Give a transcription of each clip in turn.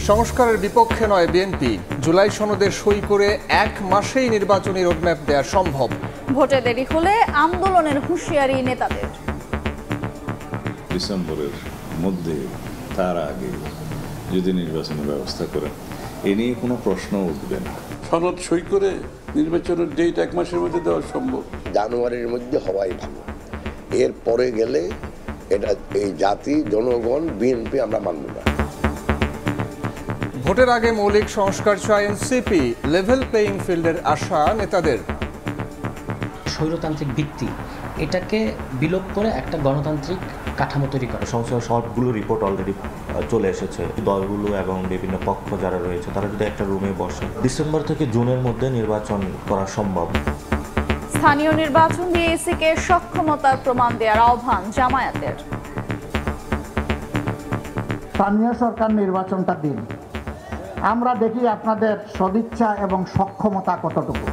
সংস্কারের বিপক্ষে নয় বিএনপি, জুলাই সনদে সই করে 1 মাসেই নির্বাচনী রোডম্যাপ দেওয়া সম্ভব। ভোটে দেরি হলে আন্দোলনের হুঁশিয়ারি নেতাদের। ডিসেম্বরের মধ্যে তার আগে যদি নির্বাচনের ব্যবস্থা করেন, এ নিয়ে কোনো প্রশ্ন উঠবে না। সনদ সই করে নির্বাচনের ডেট 1 মাসের মধ্যে দেওয়া সম্ভব। জানুয়ারির মধ্যে হওয়াই ভালো, এর পরে গেলে এটা এই জাতি জনগণ বিএনপি আমরা মানব না। ভোটের আগে মৌলিক সংস্কার চায় এনসিপি, লেভেল প্লেইং ফিল্ডের আশা নেতাদের। স্বৈরতান্ত্রিক ভিত্তি এটাকে বিলোপ করে একটা গণতান্ত্রিক কাঠামো তৈরি করা। সংস্কার সবগুলো রিপোর্ট অলরেডি চলে এসেছে। দলগুলো এবং বিভিন্ন পক্ষ যারা রয়েছে তারা যদি একটা রুমে বসে, ডিসেম্বর থেকে জুনের মধ্যে নির্বাচন করা সম্ভব। স্থানীয় নির্বাচন দিয়ে ইসিকে সক্ষমতার প্রমাণ দেওয়ার আহ্বান জামায়াতের। স্থানীয় সরকার নির্বাচনটা দিন, আমরা দেখি আপনাদের সদিচ্ছা এবং সক্ষমতা কতটুকু।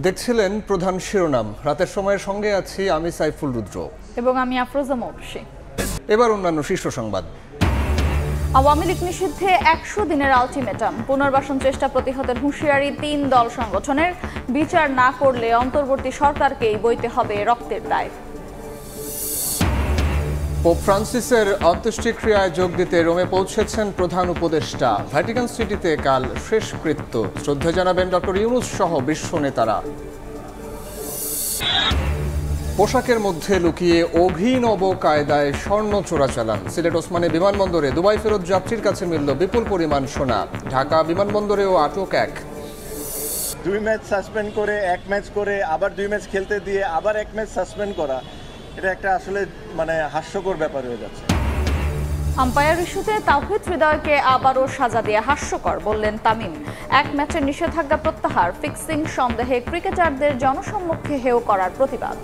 দেখছিলেন প্রধান শিরোনাম। রাতের সময়ের সঙ্গে আছি আমি সাইফুল রুদ্র এবং আমি আফরোজা মৌসি। এবার অন্যান্য শীর্ষ সংবাদ। আওয়ামী লীগ নিষিদ্ধে 100 দিনের আলটিমেটাম, পুনর্বাসন চেষ্টা প্রতিহতের হুঁশিয়ারি 3 দল সংগঠনের। বিচার না করলে অন্তর্বর্তী সরকারকেই বইতে হবে রক্তের দায়। পোপ ফ্রান্সিসের অন্ত্যেষ্টিক্রিয়ায় যোগ দিতে রোমে পৌঁছেছেন প্রধান উপদেষ্টা। ভ্যাটিকান সিটিতে কাল শেষকৃত্য। শ্রদ্ধা জানাবেন ডক্টর ইউনূস সহ বিশ্ব নেতারা। পোশাকের মধ্যে লুকিয়ে অভিনব কায়দায় স্বর্ণ চোরাচালান। সিলেট ওসমানী বিমানবন্দরে দুবাই ফেরত যাত্রীর কাছে মিলল বিপুল পরিমাণ সোনা। ঢাকা বিমানবন্দরেও আটক এক। 2 ম্যাচ সাসপেন্ড করে 1 ম্যাচ করে আবার 2 ম্যাচ খেলতে দিয়ে আবার 1 ম্যাচ সাসপেন্ড করা, এটা একটা আসলে হাস্যকর ব্যাপার হয়ে যাচ্ছে। আম্পায়ার ইস্যুতে তাওহিদ হৃদয়কে আবারও সাজা দিয়ে হাস্যকর বললেন তামিম। 1 ম্যাচের নিষেধাজ্ঞা প্রত্যাহার, ফিক্সিং সন্দেহে ক্রিকেটারদের জনসম্মুখে হেয় করার প্রতিবাদ।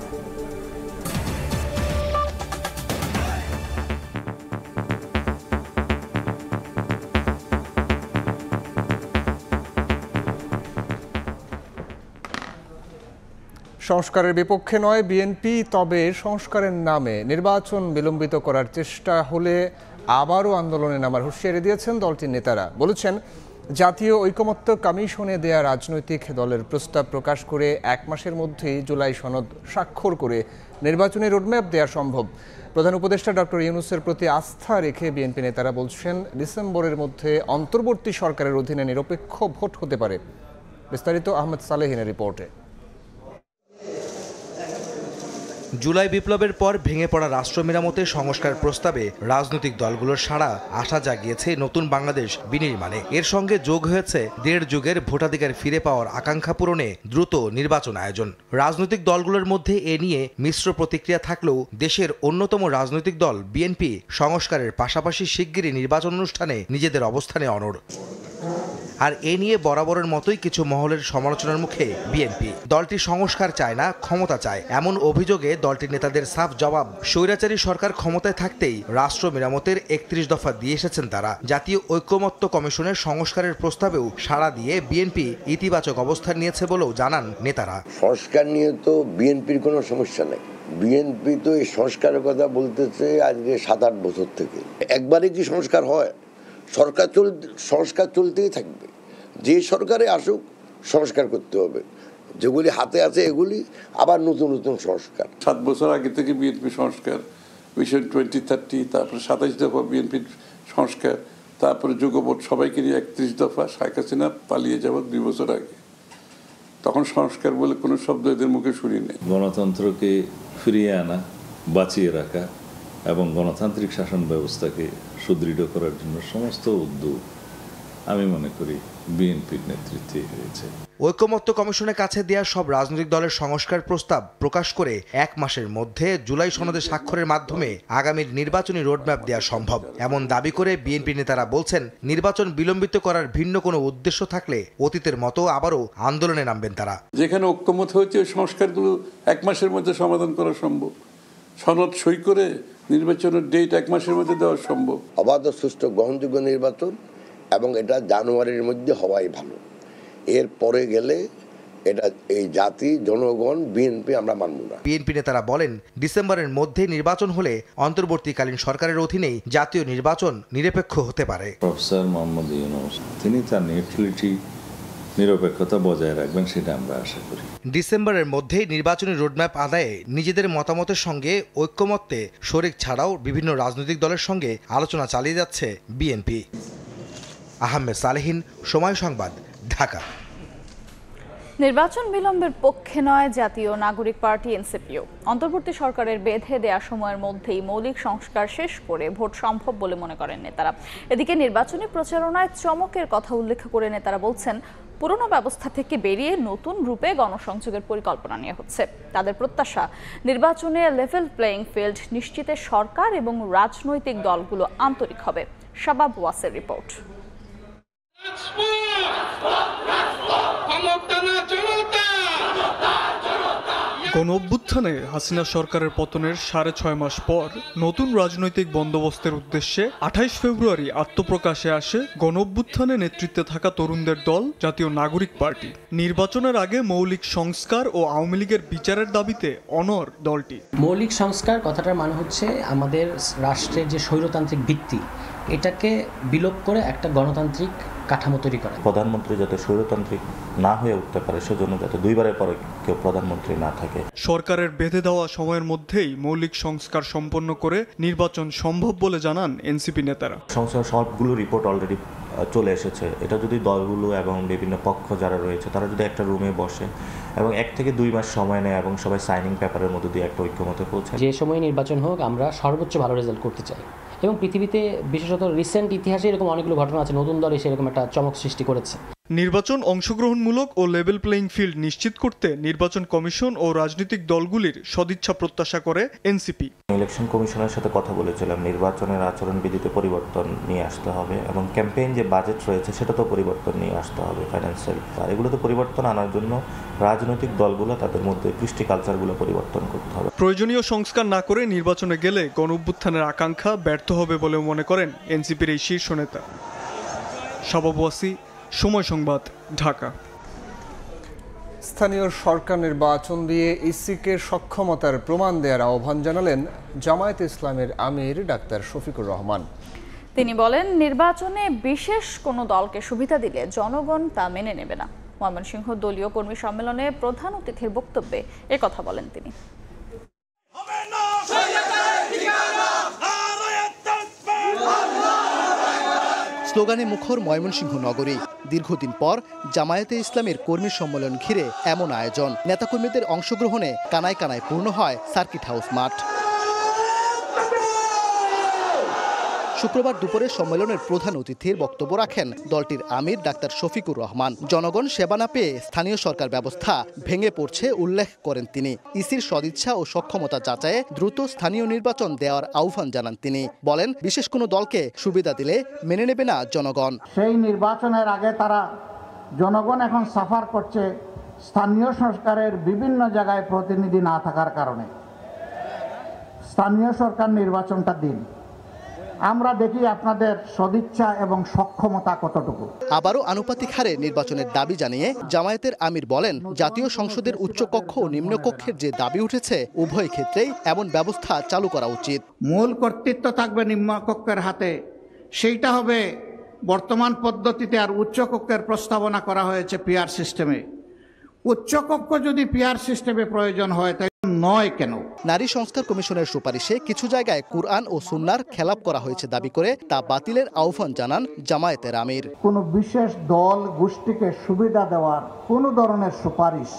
সংস্কারের বিপক্ষে নয় বিএনপি, তবে সংস্কারের নামে নির্বাচন বিলম্বিত করার চেষ্টা হলে আবারও আন্দোলনে নামার হুঁশিয়ারি দিয়েছেন দলটির নেতারা। বলেছেন, জাতীয় ঐকমত্য কমিশনে দেয়া রাজনৈতিক দলের প্রস্তাব প্রকাশ করে 1 মাসের মধ্যেই জুলাই সনদ স্বাক্ষর করে নির্বাচনী রোডম্যাপ দেওয়া সম্ভব। প্রধান উপদেষ্টা ডক্টর ইউনূসের প্রতি আস্থা রেখে বিএনপি নেতারা বলছেন, ডিসেম্বরের মধ্যে অন্তর্বর্তী সরকারের অধীনে নিরপেক্ষ ভোট হতে পারে। বিস্তারিত আহমেদ সালেহিনের রিপোর্টে। জুলাই বিপ্লবের পর ভেঙে পড়া রাষ্ট্র মেরামতের সংস্কার প্রস্তাবে রাজনৈতিক দলগুলোর সাড়া আশা জাগিয়েছে নতুন বাংলাদেশ বিনির্মাণে। এর সঙ্গে যোগ হয়েছে 1.5 যুগের ভোটাধিকার ফিরে পাওয়ার আকাঙ্ক্ষা পূরণে দ্রুত নির্বাচন আয়োজন। রাজনৈতিক দলগুলোর মধ্যে এ নিয়ে মিশ্র প্রতিক্রিয়া থাকলেও দেশের অন্যতম রাজনৈতিক দল বিএনপি সংস্কারের পাশাপাশি শিগগিরই নির্বাচন অনুষ্ঠানে নিজেদের অবস্থানে অনড়। আর এ নিয়ে বরাবরের মতোই কিছু মহলের সমালোচনার মুখে বিএনপি। দলটি সংস্কার চায় না, ক্ষমতা চায়, এমন অভিযোগে দলটির নেতাদের সাফ জবাব। স্বৈরাচারী সরকার ক্ষমতায় থাকতেই রাষ্ট্র মেরামতের 31 দফা দিয়ে এসেছেন তারা। জাতীয় ঐকমত্য কমিশনের সংস্কারের প্রস্তাবেও সাড়া দিয়ে বিএনপি ইতিবাচক অবস্থান নিয়েছে বলেও জানান নেতারা। সংস্কার নিয়ে তো বিএনপির কোনো সমস্যা নেই। বিএনপি তো এই সংস্কারের কথা বলতেছে আজকে 7-8 বছর থেকে। একবারে কি সংস্কার হয়? সংস্কার চলতেই থাকবে। যে সরকারে আসুক সংস্কার করতে হবে, যেগুলি হাতে আছে এগুলি আবার নতুন নতুন সংস্কার। 7 বছর আগে থেকে বিএনপি সংস্কার, ভিশন 2030, তারপরে 27 দফা বিএনপির সংস্কার, তারপরে যুগপৎ সবাইকে নিয়ে 31 দফা। শেখ হাসিনা পালিয়ে যাওয়ার 2 বছর আগে, তখন সংস্কার বলে কোনো শব্দ এদের মুখে শুনি নেই। গণতন্ত্রকে ফিরিয়ে আনা, বাঁচিয়ে রাখা এবং গণতান্ত্রিক শাসন ব্যবস্থাকে সুদৃঢ় করার জন্য সমস্ত উদ্যোগ আমি মনে করি বিএনপির নেতৃত্বে হয়েছে। ঐকমত্য কমিশনের কাছে দেয়া সব রাজনৈতিক দলের সংস্কার প্রস্তাব প্রকাশ করে 1 মাসের মধ্যে জুলাই সনদে স্বাক্ষরের মাধ্যমে আগামীর নির্বাচনী রোডম্যাপ দেওয়া সম্ভব, এমন দাবি করে বিএনপি নেতারা বলছেন, নির্বাচন বিলম্বিত করার ভিন্ন কোনো উদ্দেশ্য থাকলে অতীতের মতো আবারও আন্দোলনে নামবেন তারা। যেখানে ঐকমত হয়েছে ওই সংস্কারগুলো 1 মাসের মধ্যে সমাধান করা সম্ভব। সনদ সই করে নির্বাচনের ডেট 1 মাসের মধ্যে দেওয়া সম্ভব। অবাধ, সুষ্ঠু, গ্রহণযোগ্য নির্বাচন এবং এটা জানুয়ারির মধ্যে হওয়াই ভালো। এর পরে গেলে এটা এই জাতি জনগণ বিএনপি আমরা মানব না। বিএনপি নেতারা বলেন, ডিসেম্বরের মধ্যে নির্বাচন হলে অন্তর্বর্তীকালীন সরকারের অধীনেই জাতীয় নির্বাচন নিরপেক্ষ হতে পারে। প্রফেসর মোহাম্মদ ইউনূস তিনি তার নিউট্রালিটি নিরপেক্ষতা বজায় রাখবেন, সেটা আমরা আশা করি। ডিসেম্বরের মধ্যেই নির্বাচনী রোডম্যাপ আদায়ে নিজেদের মতামতের সঙ্গে ঐক্যমত্যে শরিক ছাড়াও বিভিন্ন রাজনৈতিক দলের সঙ্গে আলোচনা চালিয়ে যাচ্ছে বিএনপি। আহমেদ সালেহীন, সময় সংবাদ, ঢাকা। নির্বাচন বিলম্বের পক্ষে নয় জাতীয় নাগরিক পার্টি এনসিপিও। অন্তর্বর্তী সরকারের বেঁধে দেয়া সময়ের মধ্যেই মৌলিক সংস্কার শেষ করে ভোট সম্ভব বলে মনে করেন নেতারা। এদিকে নির্বাচনী প্রচারণায় চমকের কথা উল্লেখ করে নেতারা বলছেন, পুরনো ব্যবস্থা থেকে বেরিয়ে নতুন রূপে গণসংযোগের পরিকল্পনা নেওয়া হচ্ছে। তাদের প্রত্যাশা, নির্বাচনে লেভেল প্লেইং ফিল্ড নিশ্চিতে সরকার এবং রাজনৈতিক দলগুলো আন্তরিক হবে। শাবাব ওয়াসের রিপোর্ট। গণঅভ্যুত্থানে হাসিনা সরকারের পতনের 6.5 মাস পর নতুন রাজনৈতিক বন্দোবস্তের উদ্দেশ্যে 28 ফেব্রুয়ারি আত্মপ্রকাশে আসে গণঅভ্যুত্থানে নেতৃত্বে থাকা তরুণদের দল জাতীয় নাগরিক পার্টি। নির্বাচনের আগে মৌলিক সংস্কার ও আওয়ামী লীগের বিচারের দাবিতে অনড় দলটি। মৌলিক সংস্কার কথাটার মানে হচ্ছে আমাদের রাষ্ট্রের যে স্বৈরতান্ত্রিক ভিত্তি, এটাকে বিলোপ করে একটা গণতান্ত্রিক কাঠামো তৈরি করা। প্রধানমন্ত্রী যাতে স্বৈরতান্ত্রিক না হয়ে উঠতে পারে, সেজন্য যাতে দুইবারের পরে কেউ প্রধানমন্ত্রী না থাকে। সরকারের বেঁধে দেওয়া সময়ের মধ্যেই মৌলিক সংস্কার সম্পন্ন করে নির্বাচন সম্ভব বলে জানান এনসিপি নেতারা। সংস্কার সবগুলো রিপোর্ট অলরেডি চলে এসেছে। এটা যদি দলগুলো এবং বিভিন্ন পক্ষ যারা রয়েছে তারা যদি একটা রুমে বসে এবং 1 থেকে 2 মাস সময় নেয় এবং সবাই সাইনিং পেপারের মধ্যে দিয়ে একটা ঐক্যমতে পৌঁছায়, যে সময় নির্বাচন হোক আমরা সর্বোচ্চ ভালো রেজাল্ট করতে চাই। এবং পৃথিবীতে বিশেষত রিসেন্ট ইতিহাসে এরকম অনেকগুলো ঘটনা আছে, নতুন দল এসে এরকম একটা চমক সৃষ্টি করেছে। নির্বাচন অংশগ্রহণমূলক ও লেভেল প্লেইং ফিল্ড নিশ্চিত করতে নির্বাচন কমিশন ও রাজনৈতিক দলগুলির সদিচ্ছা প্রত্যাশা করে এনসিপি। ইলেকশন কমিশনের সাথে কথা বলেছিলাম, নির্বাচনের আচরণবিধিতে পরিবর্তন নিয়ে আসতে হবে এবং ক্যাম্পেইন যে বাজেট রয়েছে সেটাতেও পরিবর্তন নিয়ে আসতে হবে। ফাইন্যান্সিয়াল এগুলোতে পরিবর্তন আনার জন্য রাজনৈতিক দলগুলো তাদের মধ্যে কৃষ্টি কালচারগুলো পরিবর্তন করতে হবে। প্রয়োজনীয় সংস্কার না করে নির্বাচনে গেলে গণঅভ্যুত্থানের আকাঙ্ক্ষা ব্যর্থ হবে বলে মনে করেন এনসিপির এই শীর্ষ নেতা। শাবাব ওয়াসি, সময় সংবাদ, ঢাকা। স্থানীয় সরকার নির্বাচন দিয়ে ইসিকে সক্ষমতার প্রমাণ দেওয়ার আহ্বান জানালেন জামায়াতে ইসলামের আমির ডাক্তার শফিকুর রহমান। তিনি বলেন, নির্বাচনে বিশেষ কোনো দলকে সুবিধা দিলে জনগণ তা মেনে নেবে না। ময়মনসিংহ দলীয় কর্মী সম্মেলনে প্রধান অতিথির বক্তব্যে একথা বলেন তিনি। স্লোগানে মুখর ময়মনসিংহ নগরী। দীর্ঘদিন পর জামায়াতে ইসলামের কর্মী সম্মেলন ঘিরে এমন আয়োজন। নেতাকর্মীদের অংশগ্রহণে কানায় কানায় পূর্ণ হয় সার্কিট হাউস মাঠ। শুক্রবার দুপুরে সম্মেলনের প্রধান অতিথির বক্তব্য রাখেন দলটির আমির ডাক্তার শফিকুর রহমান। জনগণ সেবা না পেয়ে স্থানীয় সরকার ব্যবস্থা ভেঙে পড়ছে উল্লেখ করেন তিনি। ইসির সদিচ্ছা ও সক্ষমতা যাচাইয়ে দ্রুত স্থানীয় নির্বাচন দেওয়ার আহ্বান জানান তিনি। বলেন, বিশেষ কোনো দলকে সুবিধা দিলে মেনে নেবে না জনগণ। সেই নির্বাচনের আগে তারা জনগণ এখন সাফার করছে স্থানীয় সরকারের বিভিন্ন জায়গায় প্রতিনিধি না থাকার কারণে। স্থানীয় সরকার নির্বাচনটা দিন, আমরা দেখি আপনাদের সদিচ্ছা এবং সক্ষমতা কতটুকু। আবারও আনুপাতিক হারে নির্বাচনের দাবি জানিয়ে জামায়াতের আমির বলেন, জাতীয় সংসদের উচ্চকক্ষ ও নিম্নকক্ষের যে দাবি উঠেছে উভয় ক্ষেত্রেই এমন ব্যবস্থা চালু করা উচিত। মূল কর্তৃত্ব থাকবে নিম্নকক্ষের হাতে, সেইটা হবে বর্তমান পদ্ধতিতে। আর উচ্চকক্ষের প্রস্তাবনা করা হয়েছে পিআর সিস্টেমে। উচ্চকক্ষ যদি পিআর সিস্টেমে প্রয়োজন হয় তাই নয় কেন? নারী সংস্কার কমিশনের সুপারিশে কিছু জায়গায় কুরআন ও সুন্নাহর খেলাপ করা হয়েছে দাবি করে তা বাতিলের আহ্বান জানান জামায়াতের আমির। কোনো বিশেষ দল গোষ্ঠীকে সুবিধা দেওয়ার কোনো ধরনের সুপারিশ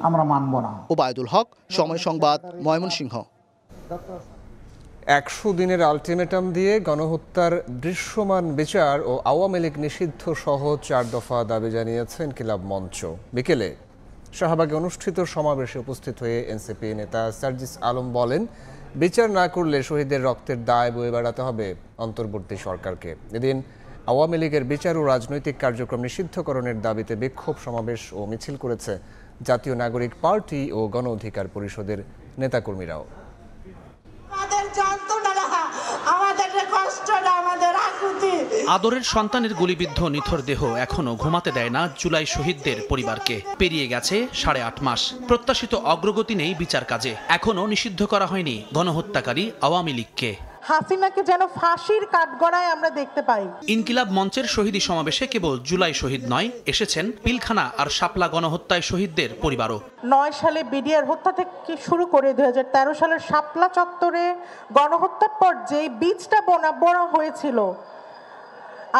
আমরা মানব না। ওবায়দুল হক, সময় সংবাদ, ময়মনসিংহ। 100 দিনের আলটিমেটাম দিয়ে গণহত্যার দৃশ্যমান বিচার ও আওয়ামী লীগ নিষিদ্ধ সহ 4 দফা দাবি জানিয়েছে ইনকিলাব মঞ্চ। বিকেলে শাহবাগে অনুষ্ঠিত সমাবেশে উপস্থিত হয়ে এনসিপি নেতা সার্জিস আলম বলেন, বিচার না করলে শহীদের রক্তের দায় বয়ে বেড়াতে হবে অন্তর্বর্তী সরকারকে। এদিন আওয়ামী লীগের বিচার ও রাজনৈতিক কার্যক্রম নিষিদ্ধকরণের দাবিতে বিক্ষোভ সমাবেশ ও মিছিল করেছে জাতীয় নাগরিক পার্টি ও গণ অধিকার পরিষদের নেতাকর্মীরাও। আমাদের যন্ত্রণা, আমাদের কষ্টটা, আমাদের আকুতি আদরের সন্তানের গুলিবিদ্ধ নিথর দেহ এখনো ঘুমাতে দেয় না জুলাই শহীদদের পরিবারকে। পেরিয়ে গেছে 8.5 মাস, প্রত্যাশিত অগ্রগতি নেই বিচার কাজে। এখনো নিষিদ্ধ করা হয়নি গণহত্যাকারী আওয়ামী লীগকে। হাসিনাকে যেন ফাঁসির কাঠগড়ায় আমরা দেখতে পাই। ইনকিলাব মঞ্চের শহীদি সমাবেশে কেবল জুলাই শহীদ নয়, এসেছেন পিলখানা আর শাপলা গণহত্যায় শহীদদের পরিবারও। 9 সালে বিডিআর হত্যা থেকে শুরু করে 2013 সালের শাপলা চত্বরে গণহত্যার পর যেই বীজটা বোনা হয়েছিল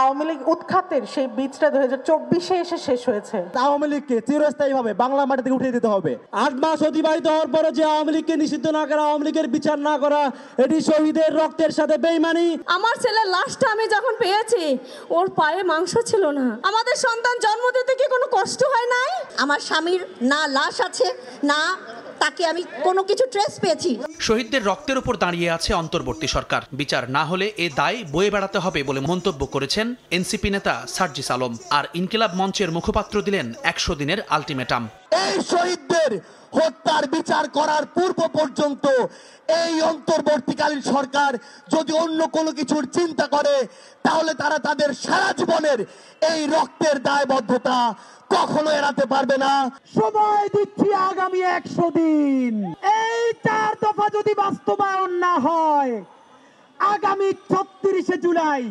আওয়ামী লীগ উৎখাতের, সেই বীজটা 2024-এ এসে শেষ হয়েছে। আওয়ামী লীগকে চিরস্থায়ীভাবে বাংলা মাটি থেকে উঠিয়ে দিতে হবে। 8 মাস অতিবাহিত হওয়ার পরে যে আওয়ামী লীগকে নিষিদ্ধ না করা, আওয়ামী লীগের বিচার না করা, এটি শহীদের রক্তের সাথে বেইমানি। আমার ছেলের লাশটা আমি যখন পেয়েছি, ওর পায়ে মাংস ছিল না। আমাদের সন্তান জন্ম দিতে কি কোনো কষ্ট হয় নাই? আমার স্বামীর না লাশ আছে, না তাকে আমি কোনো কিছু ট্রেস পেয়েছি। শহীদদের রক্তের উপর দাঁড়িয়ে আছে অন্তর্বর্তী সরকার। বিচার না হলে এ দায় বয়ে বেড়াতে হবে বলে মন্তব্য করেছেন এনসিপি নেতা সার্জিস আলম। আর ইনকিলাব মঞ্চের মুখপাত্র দিলেন 100 দিনের আলটিমেটাম। এই শহীদদের হত্যার বিচার করার পূর্ব পর্যন্ত এই অন্তর্বর্তীকালীন সরকার যদি অন্য কোনো কিছুর চিন্তা করে, তাহলে তারা তাদের সারা জীবনের এই রক্তের দায়বদ্ধতা কখনো এড়াতে পারবে না। সময় দিচ্ছি আগামী 100 দিন। এই 4 দফা যদি বাস্তবায়ন না হয়, আগামী 36শে জুলাই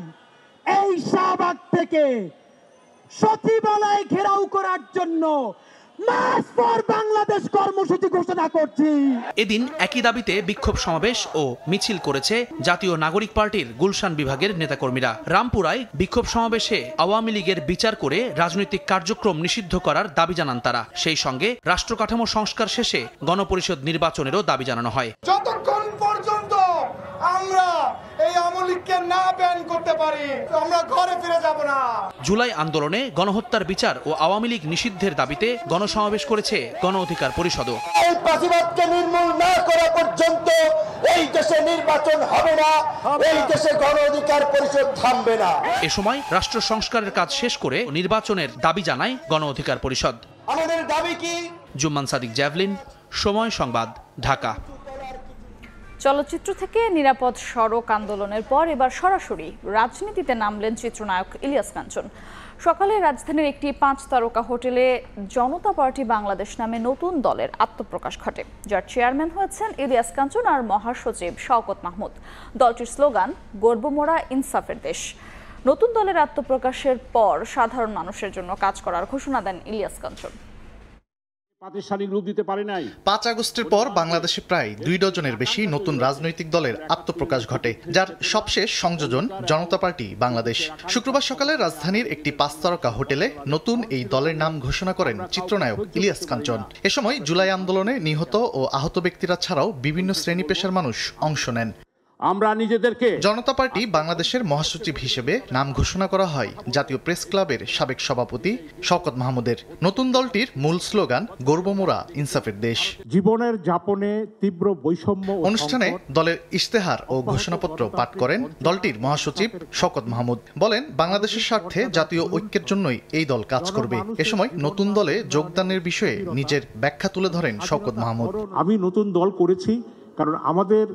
এই শাহবাগ থেকে সচিবালয় ঘেরাও করার জন্য মার্চ ফর বাংলাদেশ কর্মসূচি ঘোষণা করছি। এদিন একই দাবিতে বিক্ষোভ সমাবেশ ও মিছিল করেছে জাতীয় নাগরিক পার্টির গুলশান বিভাগের নেতাকর্মীরা। রামপুরায় বিক্ষোভ সমাবেশে আওয়ামী লীগের বিচার করে রাজনৈতিক কার্যক্রম নিষিদ্ধ করার দাবি জানান তারা। সেই সঙ্গে রাষ্ট্রকাঠামো সংস্কার শেষে গণপরিষদ নির্বাচনেরও দাবি জানানো হয়। যতক্ষণ পর্যন্ত আমরা এই আওয়ামী লীগকে না ব্যান করতে পারি, আমরা ঘরে ফিরে যাব না। জুলাই আন্দোলনে গণহত্যার বিচার ও আওয়ামী লীগ নিষিদ্ধের দাবিতে গণসমাবেশ করেছে গণ অধিকার পরিষদও। এই ফাঁসিবাদকে নির্মূল না করা পর্যন্ত এই দেশে নির্বাচন হবে না, এই দেশে গণ অধিকার পরিষদ থামবে না। এ সময় রাষ্ট্র সংস্কারের কাজ শেষ করে নির্বাচনের দাবি জানায় গণ অধিকার পরিষদ। আমাদের দাবি কি? জুম্মান সাদিক, জ্যাভলিন, সময় সংবাদ, ঢাকা। চলচ্চিত্র থেকে নিরাপদ সড়ক আন্দোলনের পর এবার সরাসরি রাজনীতিতে নামলেন চিত্রনায়ক ইলিয়াস কাঞ্চন। সকালে রাজধানীর একটি 5 তারকা হোটেলে জনতা পার্টি বাংলাদেশ নামে নতুন দলের আত্মপ্রকাশ ঘটে, যার চেয়ারম্যান হয়েছেন ইলিয়াস কাঞ্চন আর মহাসচিব শওকত মাহমুদ। দলটির স্লোগান গর্বমোরা ইনসাফের দেশ। নতুন দলের আত্মপ্রকাশের পর সাধারণ মানুষের জন্য কাজ করার ঘোষণা দেন ইলিয়াস কাঞ্চন। 5 আগস্টের পর বাংলাদেশে প্রায় 2 ডজনের বেশি নতুন রাজনৈতিক দলের আত্মপ্রকাশ ঘটে, যার সবশেষ সংযোজন জনতা পার্টি বাংলাদেশ। শুক্রবার সকালে রাজধানীর একটি 5 তারকা হোটেলে নতুন এই দলের নাম ঘোষণা করেন চিত্রনায়ক ইলিয়াস কাঞ্চন। এ সময় জুলাই আন্দোলনে নিহত ও আহত ব্যক্তিরা ছাড়াও বিভিন্ন শ্রেণী পেশার মানুষ অংশ নেন। আমরা নিজেদেরকে জনতা পার্টি বাংলাদেশের মহাসচিব হিসেবে নাম ঘোষণা করা হয় জাতীয় প্রেস ক্লাবের সাবেক সভাপতি শওকত মাহমুদের। নতুন দলটির মূল স্লোগান গর্বমোরা ইনসাফের দেশ। জীবনের যাপনে তীব্র বৈষম্য। অনুষ্ঠানে দলের ইশতেহার ও ঘোষণাপত্র পাঠ করেন দলটির মহাসচিব শওকত মাহমুদ। বলেন, বাংলাদেশের স্বার্থে জাতীয় ঐক্যের জন্যই এই দল কাজ করবে। এ সময় নতুন দলে যোগদানের বিষয়ে নিজের ব্যাখ্যা তুলে ধরেন শওকত মাহমুদ। আমি নতুন দল করেছি কারণ আমাদের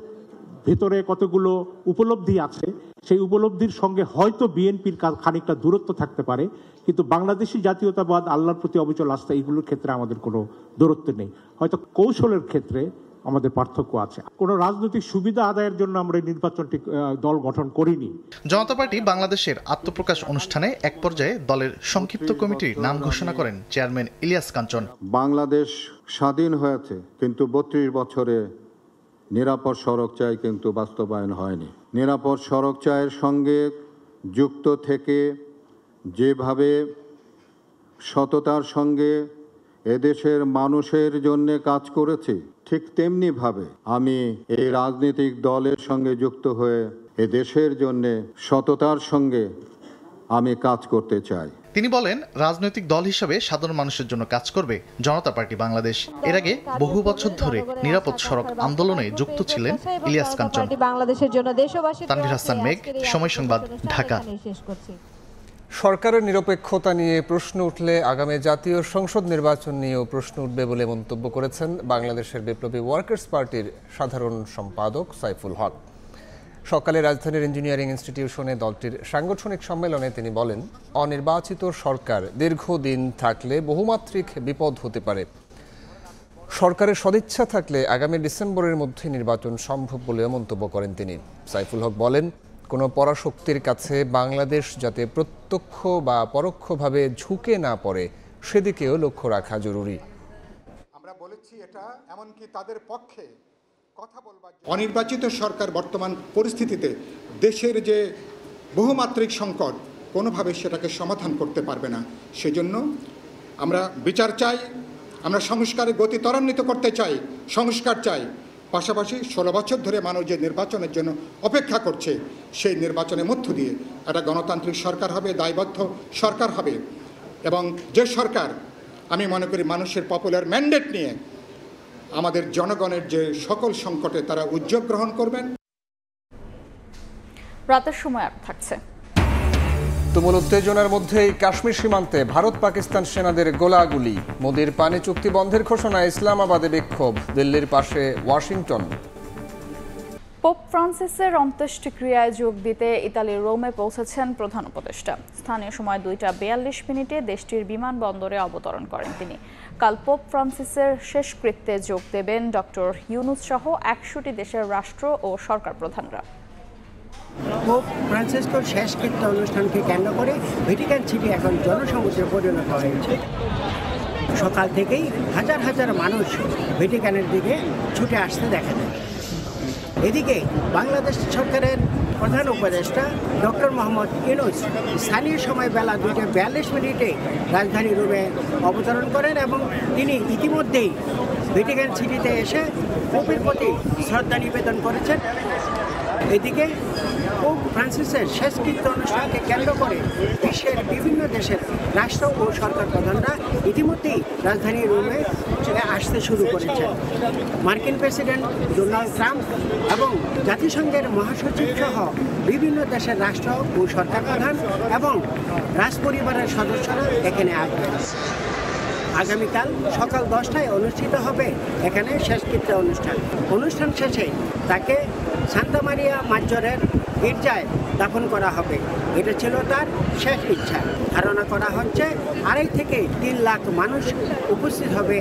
ভেতরে কতগুলো উপলব্ধি আছে, সেই উপলব্ধির সঙ্গে হয়তো বিএনপির খানিকটা দূরত্ব থাকতে পারে, কিন্তু বাংলাদেশি জাতীয়তাবাদ, আল্লাহর প্রতি অবিচল আস্থা, এইগুলোর ক্ষেত্রে আমাদের কোনো দূরত্ব নেই। হয়তো কৌশলের ক্ষেত্রে আমাদের পার্থক্য আছে। কোনো রাজনৈতিক সুবিধা আদায়ের জন্য আমরা এই নির্বাচনটি দল গঠন করিনি। জনতা পার্টি বাংলাদেশের আত্মপ্রকাশ অনুষ্ঠানে এক পর্যায়ে দলের সংক্ষিপ্ত কমিটির নাম ঘোষণা করেন চেয়ারম্যান ইলিয়াস কাঞ্চন। বাংলাদেশ স্বাধীন হয়েছে, কিন্তু 32 বছরে নিরাপদ সড়ক চাই কিন্তু বাস্তবায়ন হয়নি। নিরাপদ সড়ক চাইয়ের সঙ্গে যুক্ত থেকে যেভাবে সততার সঙ্গে এদেশের মানুষের জন্য কাজ করেছি, ঠিক তেমনিভাবে আমি এই রাজনৈতিক দলের সঙ্গে যুক্ত হয়ে এদেশের জন্য সততার সঙ্গে আমি কাজ করতে চাই। তিনি বলেন, রাজনৈতিক দল হিসেবে সাধারণ মানুষের জন্য কাজ করবে জনতা পার্টি বাংলাদেশ। এর আগে বহু বছর ধরে নিরাপদ সড়ক আন্দোলনে যুক্ত ছিলেন ইলিয়াস কাঞ্চন। তানভীর হাসান মেঘ, সময় সংবাদ, ঢাকা। সরকারের নিরপেক্ষতা নিয়ে প্রশ্ন উঠলে আগামী জাতীয় সংসদ নির্বাচন নিয়েও প্রশ্ন উঠবে বলে মন্তব্য করেছেন বাংলাদেশের বিপ্লবী ওয়ার্কার্স পার্টির সাধারণ সম্পাদক সাইফুল হক। সকালে রাজধানীর ইঞ্জিনিয়ারিং ইনস্টিটিউশনে দলটির সাংগঠনিক সম্মেলনে তিনি বলেন, অনির্বাচিত সরকার দীর্ঘদিন থাকলে বহুমাত্রিক বিপদ হতে পারে। সরকারের সদিচ্ছা থাকলে আগামী ডিসেম্বরের মধ্যে নির্বাচন সম্ভব বলে মন্তব্য করেন তিনি। সাইফুল হক বলেন, কোনো পরাশক্তির কাছে বাংলাদেশ যাতে প্রত্যক্ষ বা পরোক্ষভাবে ঝুঁকে না পড়ে সেদিকেও লক্ষ্য রাখা জরুরি। আমরা বলেছি এটা এমনকি তাদের পক্ষে কথা বলবার অনির্বাচিত সরকার বর্তমান পরিস্থিতিতে দেশের যে বহুমাত্রিক সংকট কোনোভাবে সেটাকে সমাধান করতে পারবে না। সেজন্য আমরা বিচার চাই, আমরা সংস্কারের গতি ত্বরান্বিত করতে চাই, সংস্কার চাই। পাশাপাশি 16 বছর ধরে মানুষ যে নির্বাচনের জন্য অপেক্ষা করছে, সেই নির্বাচনের মধ্য দিয়ে একটা গণতান্ত্রিক সরকার হবে, দায়বদ্ধ সরকার হবে, এবং যে সরকার আমি মনে করি মানুষের পপুলার ম্যান্ডেট নিয়ে আমাদের জনগণের যে সকল সংকটে তারা উদ্যোগ গ্রহণ করবেন। রাতের সময় আর থাকছে। তুমুল উত্তেজনার মধ্যেই কাশ্মীর সীমান্তে ভারত পাকিস্তান সেনাদের গোলাগুলি। মোদির পানি চুক্তি বন্ধের ঘোষণা, ইসলামাবাদে বিক্ষোভ, দিল্লির পাশে ওয়াশিংটন। পোপ ফ্রান্সিসের অন্ত্যেষ্টিক্রিয়ায় যোগ দিতে ইতালির রোমে পৌঁছেছেন প্রধান উপদেষ্টা। স্থানীয় সময় 2:42 দেশটির বিমানবন্দরে অবতরণ করেন তিনি। কাল পোপ ফ্রান্সিসের শেষকৃত্যে যোগ দেবেন ডক্টর ইউনুস সহ 100টি দেশের রাষ্ট্র ও সরকার প্রধানরা। পোপ ফ্রান্সিসকোর শেষকৃত্য অনুষ্ঠানকে কেন্দ্র করে ভ্যাটিকান সিটি এখন জনসমুদ্রে পরিণত হয়েছে। সকাল থেকেই হাজার হাজার মানুষ ভ্যাটিকানের দিকে ছুটে আসতে দেখা যায়। এদিকে বাংলাদেশ সরকারের প্রধান উপদেষ্টা ডক্টর মোহাম্মদ ইউনূস স্থানীয় সময় বেলা 2:42 রাজধানী রোমে অবতরণ করেন এবং তিনি ইতিমধ্যেই ভ্যাটিকান সিটিতে এসে পোপের প্রতি শ্রদ্ধা নিবেদন করেছেন। এদিকে পোপ ফ্রান্সিসের শেষকৃত্য অনুষ্ঠানকে কেন্দ্র করে বিশ্বের বিভিন্ন দেশের রাষ্ট্র ও সরকার প্রধানরা ইতিমধ্যেই রাজধানী রোমে আসতে শুরু করেছেন। মার্কিন প্রেসিডেন্ট ডোনাল্ড ট্রাম্প এবং জাতিসংঘের মহাসচিব সহ বিভিন্ন দেশের রাষ্ট্র ও সরকার প্রধান এবং রাজপরিবারের সদস্যরা এখানে আসবেন। আগামীকাল সকাল 10টায় অনুষ্ঠিত হবে এখানে শেষকৃত্য অনুষ্ঠান শেষে তাকে সান্তা মারিয়া মাজ্জরের গির্জায় দাফন করা হবে। এটা ছিল তার শেষ ইচ্ছা। ধারণা করা হচ্ছে 2.5 থেকে 3 লাখ মানুষ উপস্থিত হবে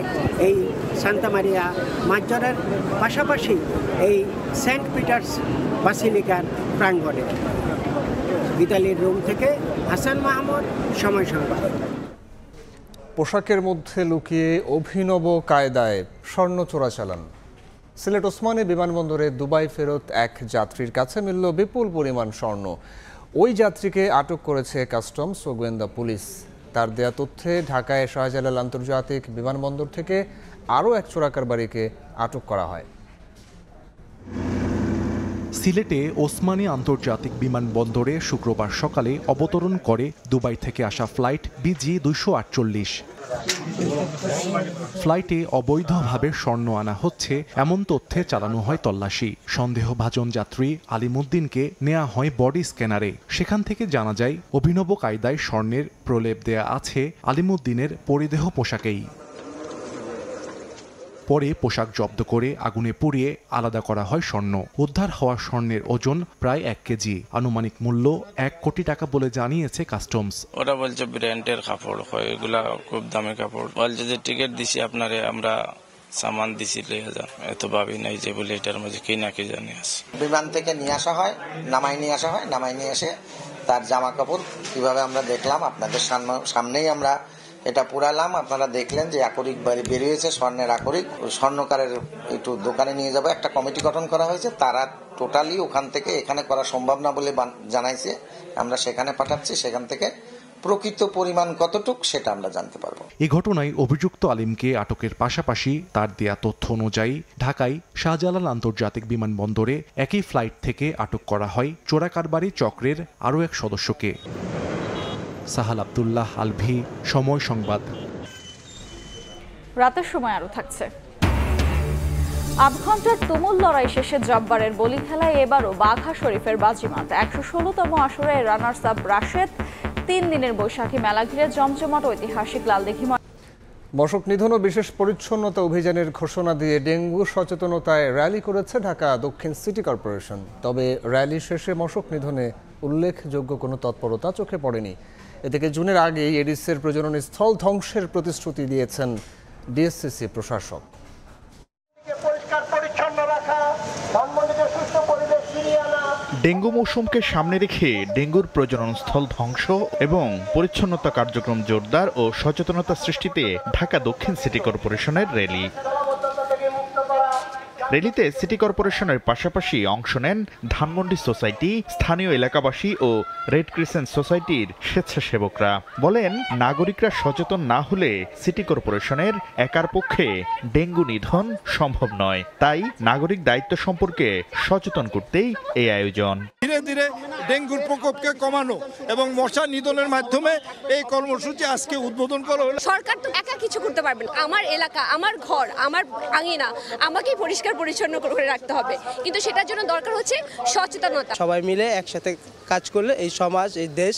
এই সান্তা মারিয়া মাজ্জরের পাশাপাশি এই সেন্ট পিটার্স বাসিলিকার প্রাঙ্গণে। ইতালির রোম থেকে হাসান মাহমুদ, সময় সংবাদ। পোশাকের মধ্যে লুকিয়ে অভিনব কায়দায় স্বর্ণ চোরাচালান। সিলেট ওসমানী বিমানবন্দরে দুবাই ফেরত এক যাত্রীর কাছে মিলল বিপুল পরিমাণ স্বর্ণ। ওই যাত্রীকে আটক করেছে কাস্টমস ও গোয়েন্দা পুলিশ। তার দেয়া তথ্যে ঢাকায় শাহজালাল আন্তর্জাতিক বিমানবন্দর থেকে আরও এক চোরাকারবারিকে আটক করা হয়। সিলেটে ওসমানী আন্তর্জাতিক বিমানবন্দরে শুক্রবার সকালে অবতরণ করে দুবাই থেকে আসা ফ্লাইট BG-248। ফ্লাইটে অবৈধভাবে স্বর্ণ আনা হচ্ছে এমন তথ্যে চালানো হয় তল্লাশি। সন্দেহভাজন যাত্রী আলিমুদ্দিনকে নেওয়া হয় বডি স্ক্যানারে। সেখান থেকে জানা যায় অভিনব কায়দায় স্বর্ণের প্রলেপ দেয়া আছে আলিমুদ্দিনের পরিধেয় পোশাকেই। পরে পোশাক জব্দ করে আগুনে পুড়িয়ে আলাদা করা হয় স্বর্ণ। উদ্ধার হওয়া স্বর্ণের ওজন প্রায় 1 কেজি, আনুমানিক মূল্য 1 কোটি টাকা বলে জানিয়েছে কাস্টমস। ওরা বলছে ব্র্যান্ডের কাপড় হয়, এগুলা খুব দামি কাপড়। বলছে যে টিকিট দিছি আপনারে, আমরা সামান দিছি লইয়া যান। এত ভাবি নাই যে বলে এটার মধ্যে কি না কি জানি আছে। বিমান থেকে নিয়ে আসা হয়, নামাই নিয়ে এসে তার জামা কাপড় কিভাবে আমরা দেখলাম, আপনাদের সামনেই আমরা এটা পুরালাম। আপনারা দেখলেন যে আকরিক বেরিয়েছে, স্বর্ণের আকরিক। স্বর্ণকারের একটু দোকানে নিয়ে যাবো, একটা কমিটি গঠন করা হয়েছে। তারা টোটালি ওখান থেকে এখানে করা সম্ভব না বলে জানাইছে, আমরা সেখানে পাঠাচ্ছি। সেখান থেকে প্রকৃত পরিমাণ কতটুক সেটা আমরা জানতে পারবো। এই ঘটনায় অভিযুক্ত আলিমকে আটকের পাশাপাশি তার দেয়া তথ্য অনুযায়ী ঢাকায় শাহজালাল আন্তর্জাতিক বিমানবন্দরে একই ফ্লাইট থেকে আটক করা হয় চোরাকারবারি চক্রের আরও এক সদস্যকে। সাহাল আব্দুল্লাহ আলভি, সময় সংবাদ। রাতের সময় আরো থাকছে। 8 ঘন্টার তুমুল লড়াই শেষে জব্বারের বলি খেলায় এবারও বাঘা শরীফের বাজিমাত। 116তম আসরে রানার্স আপ রাশেদ। 3 দিনের বৈশাখী মেলা ঘিরে জমজমাট ঐতিহাসিক লালদিঘি। মশক নিধন ও বিশেষ পরিচ্ছন্নতা অভিযানের ঘোষণা দিয়ে ডেঙ্গু সচেতনতায় র্যালি করেছে ঢাকা দক্ষিণ সিটি কর্পোরেশন। তবে র্যালি শেষে মশক নিধনে উল্লেখযোগ্য কোনো তৎপরতা চোখে পড়েনি। এদিকে জুনের আগেই এডিসের প্রজনন স্থল ধ্বংসের প্রতিশ্রুতি দিয়েছেন ডিএসসিসি প্রশাসক। ডেঙ্গু মৌসুমকে সামনে রেখে ডেঙ্গুর প্রজননস্থল ধ্বংস এবং পরিচ্ছন্নতা কার্যক্রম জোরদার ও সচেতনতা সৃষ্টিতে ঢাকা দক্ষিণ সিটি কর্পোরেশনের র্যালি। র্যালিতে সিটি কর্পোরেশনের পাশাপাশি অংশ নেন ধানমন্ডি সোসাইটি, স্থানীয় এলাকাবাসী ও রেড ক্রিসেন্ট সোসাইটির স্বেচ্ছাসেবকরা। বলেন, নাগরিকরা সচেতন না হলে সিটি কর্পোরেশনের একার পক্ষে ডেঙ্গু নিধন সম্ভব নয়। তাই নাগরিক দায়িত্ব সম্পর্কে সচেতন করতেই এই আয়োজন। ধীরে ধীরে ডেঙ্গুর প্রকোপকে কমানো এবং মশা নিধনের মাধ্যমে এই কর্মসূচি আজকে উদ্বোধন করা হলো। সরকার তো একা কিছু করতে পারবে না। আমার এলাকা, আমার ঘর, আমার আঙিনা আমাকেই পরিষ্কার পরিচ্ছন্ন করে রাখতে হবে, কিন্তু সেটার জন্য দরকার হচ্ছে সচেতনতা। সবাই মিলে একসাথে কাজ করলে এই সমাজ, এই দেশ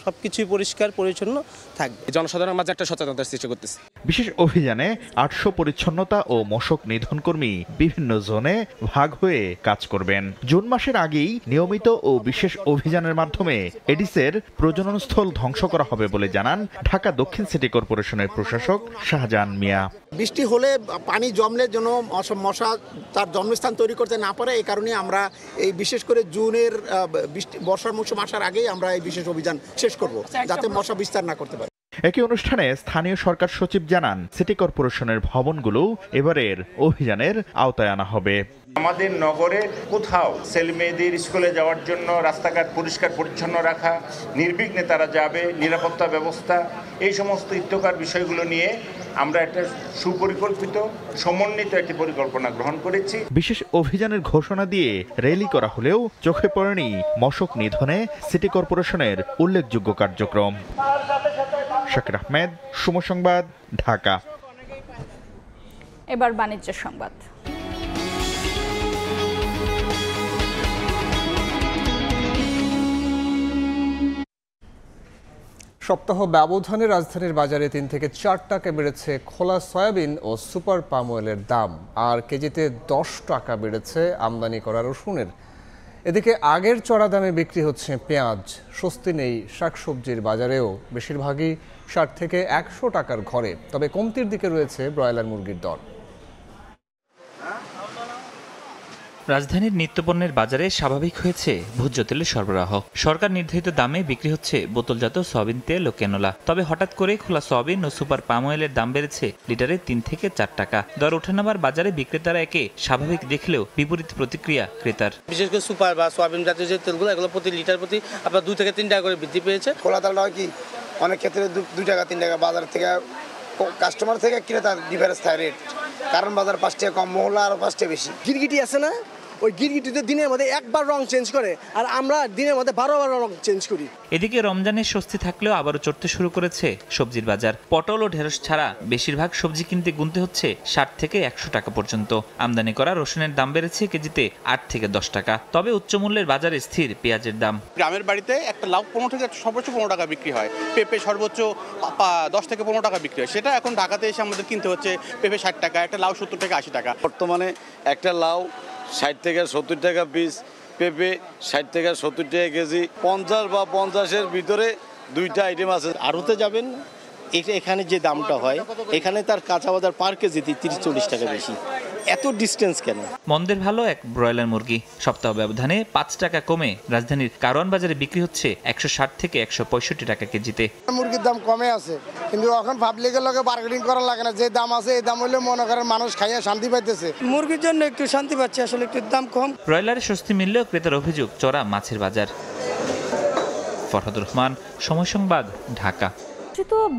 সবকিছুই পরিষ্কার পরিচ্ছন্ন থাকবে। জনসাধারণের মাঝে একটা সচেতনতার সৃষ্টি করতেছে। বিশেষ অভিযানে 800 পরিচ্ছন্নতা ও মশক নিধন কর্মী বিভিন্ন জোনে ভাগ হয়ে কাজ করবেন। জুন মাসের আগেই নিয়মিত ও বিশেষ অভিযানের মাধ্যমে এডিসের প্রজননস্থল ধ্বংস করা হবে বলে জানান ঢাকা দক্ষিণ সিটি কর্পোরেশনের প্রশাসক শাহজাহান মিয়া। বৃষ্টি হলে পানি জমলে যেন মশা তার জন্মস্থান তৈরি করতে না পারে, এই কারণে আমরা এই বিশেষ করে জুনের বর্ষার মৌসুম আসার আগেই আমরা এই বিশেষ অভিযান শেষ করব, যাতে মশা বিস্তার না করতে পারে। একই অনুষ্ঠানে স্থানীয় সরকার সচিব জানান, সিটি কর্পোরেশনের ভবনগুলো এবারের অভিযানের আওতায় আনা হবে। আমাদের নগরে কোথাও ছেলে মেয়েদের স্কুলে যাওয়ার জন্য রাস্তাঘাট পরিষ্কার পরিচ্ছন্ন রাখা, নির্বিঘ্নে তারা যাবে, নিরাপত্তা ব্যবস্থা, এই সমস্ত ইত্যকার বিষয়গুলো নিয়ে আমরা একটা সুপরিকল্পিত সমন্বিত একটি পরিকল্পনা গ্রহণ করেছি। বিশেষ অভিযানের ঘোষণা দিয়ে র্যালি করা হলেও চোখে পড়েনি মশক নিধনে সিটি কর্পোরেশনের উল্লেখযোগ্য কার্যক্রম। শাকির আহমেদ, সময় সংবাদ, ঢাকা। এবার বাণিজ্য সংবাদ। সপ্তাহ ব্যবধানে রাজধানীর বাজারে 3 থেকে 4 টাকা বেড়েছে খোলা সয়াবিন ও সুপার পাম অয়েলের দাম, আর কেজিতে 10 টাকা বেড়েছে আমদানি করা রসুনের। এদিকে আগের চড়া দামে বিক্রি হচ্ছে পেঁয়াজ। স্বস্তি নেই শাকসবজির বাজারেও, বেশিরভাগই 60 থেকে 100 টাকার ঘরে। তবে কমতির দিকে রয়েছে ব্রয়লার মুরগির দর। রাজধানীর নিত্যপণ্যের বাজারে স্বাভাবিক হয়েছে ভোজ্য তেলের সরবরাহ। সরকার নির্ধারিত দামে বিক্রি হচ্ছে বোতলজাত সয়াবিন তেল ও ক্যানোলা। তবে হঠাৎ করে খোলা সয়াবিন ও সুপার পাম অয়েলের দাম বেড়েছে লিটারে 3 থেকে 4 টাকা। দর ওঠানামার বাজারে বিক্রেতারা একে স্বাভাবিক দেখলেও বিপরীত প্রতিক্রিয়া ক্রেতার। বিশেষ করে সুপার বা সয়াবিন জাতীয় যে তেলগুলো, এগুলো প্রতি লিটার প্রতি আপনার 2 থেকে 3 টাকা করে বৃদ্ধি পেয়েছে। খোলা তেলটা হয় কি অনেক ক্ষেত্রে 2 টাকা 3 টাকা বাজার থেকে কাস্টমার থেকে ক্রেতার ডিফারেন্স থাকে রেট, কারণ বাজার 5 টাকা কম, মহল্লা আরো 5 টাকা বেশি। গিরগিটি আছে না, ওই গিরগিটিতে দিনের মধ্যে একবার রং চেঞ্জ করে, আর আমরা দিনের মধ্যে 12 বার রং চেঞ্জ করি। এদিকে রমজানের স্বস্তি থাকলেও আবারও চড়তে শুরু করেছে সবজির বাজার। পটল ও ঢেঁড়স ছাড়া বেশিরভাগ সবজি কিনতে গুনতে হচ্ছে 60 থেকে 100 টাকা পর্যন্ত। আমদানি করা রসুনের দাম বেড়েছে কেজিতে 8 থেকে 10 টাকা। তবে উচ্চমূল্যের বাজারে স্থির পেঁয়াজের দাম। গ্রামের বাড়িতে একটা লাউ 15 থেকে সর্বোচ্চ 15 টাকা বিক্রি হয়, পেঁপে সর্বোচ্চ 10 থেকে 15 টাকা বিক্রি হয়। সেটা এখন ঢাকাতে এসে আমাদের কিনতে হচ্ছে পেঁপে 60 টাকা, একটা লাউ 70 থেকে 80 টাকা। বর্তমানে একটা লাউ 60 থেকে 70 টাকা পিস, পেঁপে 60 থেকে 70 টাকা কেজি। 50 বা 50-এর ভিতরে 2টা আইটেম আছে। আড়তে যাবেন, এখানে যে দামটা হয়, এখানে তার কাঁচা বাজার পার কেজিতে 30-40 টাকা বেশি। এত ডিস্টেন্স কেন? মন্দের ভালো এক ব্রয়লার মুরগি সপ্তাহ ব্যবধানে 5 টাকা কমে রাজধানীর কারওয়ান বাজারে বিক্রি হচ্ছে 160 থেকে 165 টাকা কেজিতে। মুরগির দাম কমে আছে, কিন্তু এখন পাবলিকের লগে বার্গেনিং করা লাগে না। যে দাম আছে এই দাম হলে মনে করেন মানুষ খাইয়া শান্তি পাইতেছে। মুরগির জন্য একটু শান্তি পাচ্ছে, আসলে একটু দাম কম। ব্রয়লারের স্বস্তি মিললেও ক্রেতার অভিযোগ চড়া মাছের বাজার। ফরহাদুর রহমান, সময় সংবাদ, ঢাকা।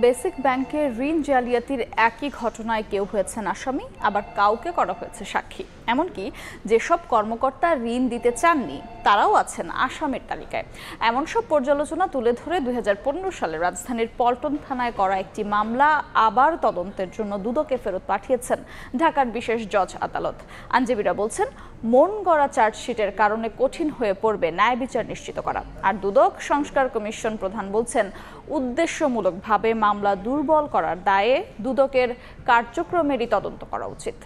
বেসিক ব্যাংকের ঋণ জালিয়াতির একই ঘটনায় কেউ হয়েছেন আসামি, আবার কাউকে করা হয়েছে সাক্ষী। এমনকি যেসব কর্মকর্তা ঋণ দিতে চাননি তারাও আছেন আসামির তালিকায়। এমন সব পর্যালোচনা তুলে ধরে 2015 সালে রাজধানীর পল্টন থানায় করা একটি মামলা আবার তদন্তের জন্য দুদকে ফেরত পাঠিয়েছেন ঢাকার বিশেষ জজ আদালত। আইনজীবীরা বলছেন, মন গড়া চার্জশিটের কারণে কঠিন হয়ে পড়বে ন্যায় বিচার নিশ্চিত করা। আর দুদক সংস্কার কমিশন প্রধান বলছেন, উদ্দেশ্যমূলকভাবে মামলা দুর্বল করার দায়ে দুদকের কার্যক্রমেরই তদন্ত করা উচিত।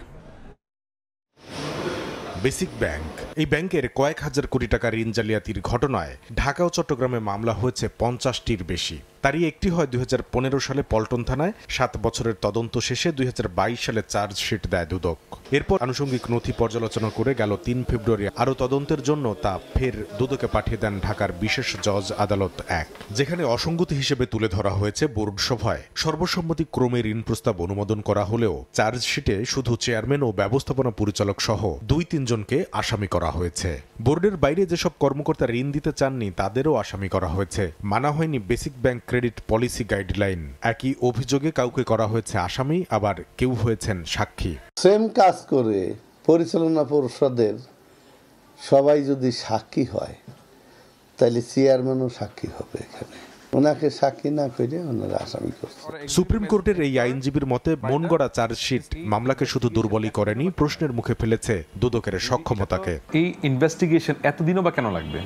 বেসিক ব্যাংক, এই ব্যাংকের কয়েক হাজার কোটি টাকা ঋণ জালিয়াতির ঘটনায় ঢাকা ও চট্টগ্রামে মামলা হয়েছে 50টির বেশি। তারই একটি হয় 2015 সালে পল্টন থানায়। 7 বছরের তদন্ত শেষে 2022 সালে চার্জশিট দেয় দুদক। এরপর আনুষঙ্গিক নথি পর্যালোচনা করে গেল 3 ফেব্রুয়ারি আরও তদন্তের জন্য তা ফের দুদকে পাঠিয়ে দেন ঢাকার বিশেষ জজ আদালত 1, যেখানে অসঙ্গতি হিসেবে তুলে ধরা হয়েছে বোর্ড সভায় সর্বসম্মতিক্রমে ঋণ প্রস্তাব অনুমোদন করা হলেও চার্জশিটে শুধু চেয়ারম্যান ও ব্যবস্থাপনা পরিচালক সহ 2-3 জনকে আসামি করা হয়েছে। বোর্ডের বাইরে যেসব কর্মকর্তা ঋণ দিতে চাননি তাদেরও আসামি করা হয়েছে। মানা হয়নি basic bank credit policy guideline. একই অভিযোগে কাউকে করা হয়েছে আসামি, আবার কেউ হয়েছেন সাক্ষী। সেম কাজ করে পরিচালনা পরিষদের সবাই যদি সাক্ষী হয় তাহলে চেয়ারম্যানও সাক্ষী হবে। এখানে ওনাকে সাক্ষী না করে ওনারা আসামি করছে। সুপ্রিম কোর্টের এই আইনজীবীর মতে মন গড়া চার্জশিট মামলাকে শুধু দুর্বলই করেনি, প্রশ্নের মুখে ফেলেছে দুদকের সক্ষমতাকে। এই ইনভেস্টিগেশন এতদিনও বা কেন লাগবে?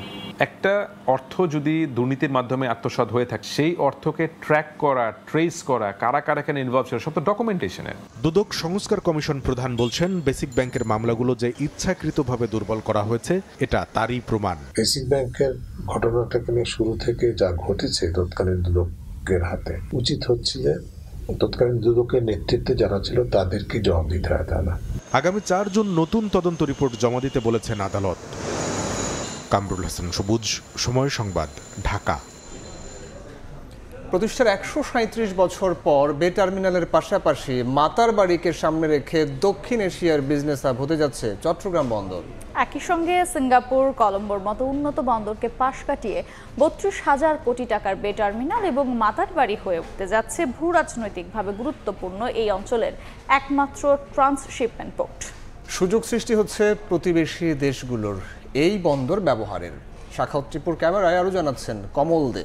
একটা অর্থ যদি দুর্নীতির মাধ্যমে আত্মসাৎ হয়ে থাকে, সেই অর্থকে ট্র্যাক করা, ট্রেস করা, কারা কারা এখানে ইনভলভ ছিল, সব তো ডকুমেন্টেশনের। দুদক সংস্কার কমিশন প্রধান বলছেন, বেসিক ব্যাংকের মামলাগুলো যে ইচ্ছাকৃতভাবে দুর্বল করা হয়েছে এটা তারই প্রমাণ। বেসিক ব্যাংকের ঘটনাটাকে নিয়ে শুরু থেকে যা ঘটেছে তৎকালীন দুদকের হাতে, উচিত হচ্ছে যে তৎকালীন দুদকের নেতৃত্বে যারা ছিল তাদেরকে জবাব দিতে হয়। তা না, আগামী 4 জুন নতুন তদন্ত রিপোর্ট জমা দিতে বলেছেন আদালত। কামরুল হাসান সবুজ, সময় সংবাদ, ঢাকা। প্রতিষ্ঠার 137 বছর পর বে টার্মিনালের পাশাপাশি মাতার বাড়িকে সামনে রেখে দক্ষিণ এশিয়ার বিজনেস হাব হতে যাচ্ছে চট্টগ্রাম বন্দর। একই সঙ্গে সিঙ্গাপুর, কলম্বোর মতো উন্নত বন্দরকে পাশ কাটিয়ে 32,000 কোটি টাকার বে টার্মিনাল এবং মাতার বাড়ি হয়ে উঠতে যাচ্ছে ভূ রাজনৈতিকভাবে গুরুত্বপূর্ণ এই অঞ্চলের একমাত্র ট্রান্সশিপমেন্ট পোর্ট। সুযোগ সৃষ্টি হচ্ছে প্রতিবেশী দেশগুলোর এই বন্দর ব্যবহারের। শাখাউত ত্রিপুর ক্যামেরায় আরও জানাচ্ছেন কমল দে।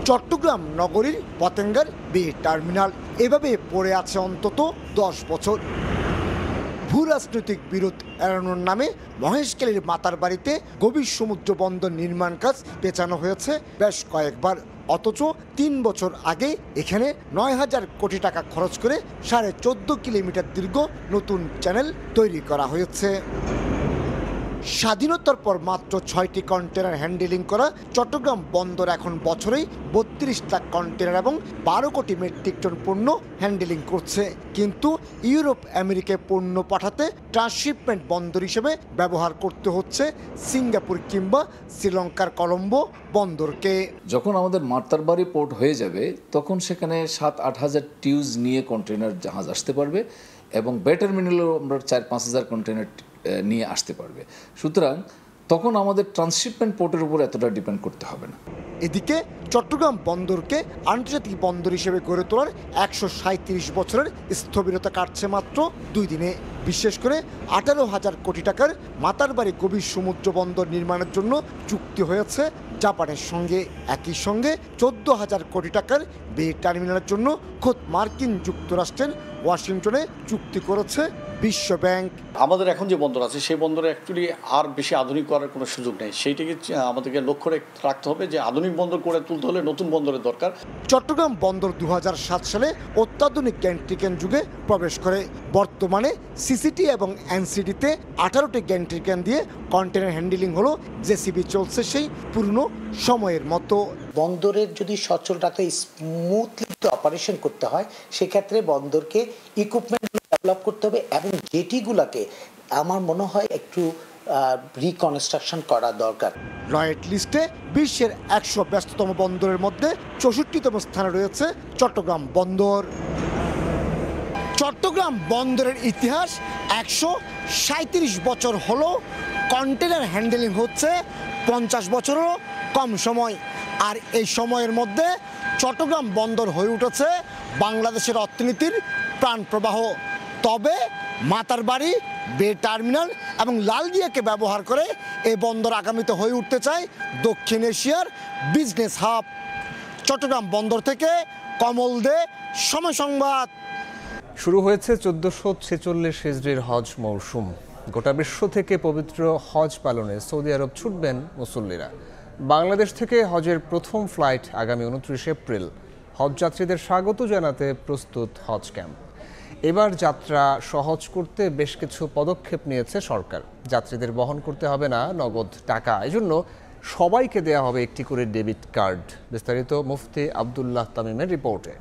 চট্টগ্রাম নগরীর পতেঙ্গার বে টার্মিনাল এভাবে পড়ে আছে অন্তত 10 বছর। ভূ রাজনৈতিক বিরোধ এড়ানোর নামে মহেশখালীর মাতার বাড়িতে গভীর সমুদ্র বন্দর নির্মাণ কাজ পেছানো হয়েছে বেশ কয়েকবার। অথচ 3 বছর আগে এখানে 9,000 কোটি টাকা খরচ করে 14.5 কিলোমিটার দীর্ঘ নতুন চ্যানেল তৈরি করা হয়েছে। স্বাধীনতার পর মাত্র 6টি কন্টেনার হ্যান্ডেলিং করা চট্টগ্রাম বন্দর এখন বছরেই 32 লাখ কন্টেনার এবং 12 কোটি মেট্রিক টন পণ্য হ্যান্ডেলিং করছে। কিন্তু ইউরোপ আমেরিকায় পণ্য পাঠাতে ট্রান্সশিপমেন্ট বন্দর হিসেবে ব্যবহার করতে হচ্ছে সিঙ্গাপুর কিংবা শ্রীলঙ্কার কলম্বো বন্দরকে। যখন আমাদের মাতারবাড়ি পোর্ট হয়ে যাবে তখন সেখানে 7-8 হাজার টিউজ নিয়ে কন্টেনার জাহাজ আসতে পারবে এবং বে টার্মিনালেও আমরা 4-5 হাজার কন্টেনার নিয়ে আসতে পারবে। সুতরাং তখন আমাদের ট্রান্সশিপমেন্ট পোর্টের উপর এতটা ডিপেন্ড করতে হবে না। এদিকে চট্টগ্রাম বন্দরকে আন্তর্জাতিক বন্দর হিসেবে গড়ে তোলার 137 বছরের স্থবিরতা কাটছে মাত্র 2 দিনে। বিশেষ করে 18,000 কোটি টাকার মাতারবাড়ি গভীর সমুদ্র বন্দর নির্মাণের জন্য চুক্তি হয়েছে জাপানের সঙ্গে। একই সঙ্গে 14,000 কোটি টাকার বে টার্মিনালের জন্য খোদ মার্কিন যুক্তরাষ্ট্রের ওয়াশিংটনে চুক্তি করেছে বিশ্ব ব্যাংক। আমাদের এখন যে বন্দর আছে সেই বন্দরে অ্যাকচুয়ালি আর বেশি আধুনিক করার কোনো সুযোগ নেই। সেইটাকে আমাদেরকে লক্ষ্য রাখতে হবে যে আধুনিক বন্দর করে তুলতে হলে নতুন বন্দরের দরকার। চট্টগ্রাম বন্দর 2007 সালে অত্যাধুনিক গ্যান্ট্রিকেন যুগে প্রবেশ করে। বর্তমানে সিসিটি এবং এনসিডিতে 18টি গ্যান্ট্রিকেন দিয়ে কন্টেনার হ্যান্ডেলিং হলো। জেসিবি চলছে সেই পুরনো সময়ের মতো। বন্দরের যদি সচলটাকে স্মুথলি অপারেশন করতে হয় সেক্ষেত্রে বন্দরকে ইকুইপমেন্ট ডেভেলপ করতে হবে এবং জেটিগুলোকে আমার মনে হয় একটু রিকনস্ট্রাকশন করা দরকার। লয়েড লিস্টে বিশ্বের 100 ব্যস্ততম বন্দরের মধ্যে 64তম স্থানে রয়েছে চট্টগ্রাম বন্দর। চট্টগ্রাম বন্দরের ইতিহাস 137 বছর হলো। কন্টেনার হ্যান্ডেলিং হচ্ছে 50 বছরেরও কম সময়। আর এই সময়ের মধ্যে চট্টগ্রাম বন্দর হয়ে উঠেছে বাংলাদেশের অর্থনীতির প্রাণপ্রবাহ। তবে মাতারবাড়ি, বে টার্মিনাল এবং লালদিয়াকে ব্যবহার করে এই বন্দর আগামীতে হয়ে উঠতে চায় দক্ষিণ এশিয়ার বিজনেস হাব। চট্টগ্রাম বন্দর থেকে কমল দে, সময় সংবাদ। শুরু হয়েছে 1446 হিজরির হজ মৌসুম। গোটা বিশ্ব থেকে পবিত্র হজ পালনে সৌদি আরব ছুটবেন মুসল্লিরা। বাংলাদেশ থেকে হজের প্রথম ফ্লাইট আগামী 29 এপ্রিল। হজ যাত্রীদের স্বাগত জানাতে প্রস্তুত হজ ক্যাম্প। এবার যাত্রা সহজ করতে বেশ কিছু পদক্ষেপ নিয়েছে সরকার। যাত্রীদের বহন করতে হবে না নগদ টাকা, এজন্য সবাইকে দেয়া হবে একটি করে ডেবিট কার্ড। বিস্তারিত মুফতি আব্দুল্লাহ তামিমের রিপোর্টে।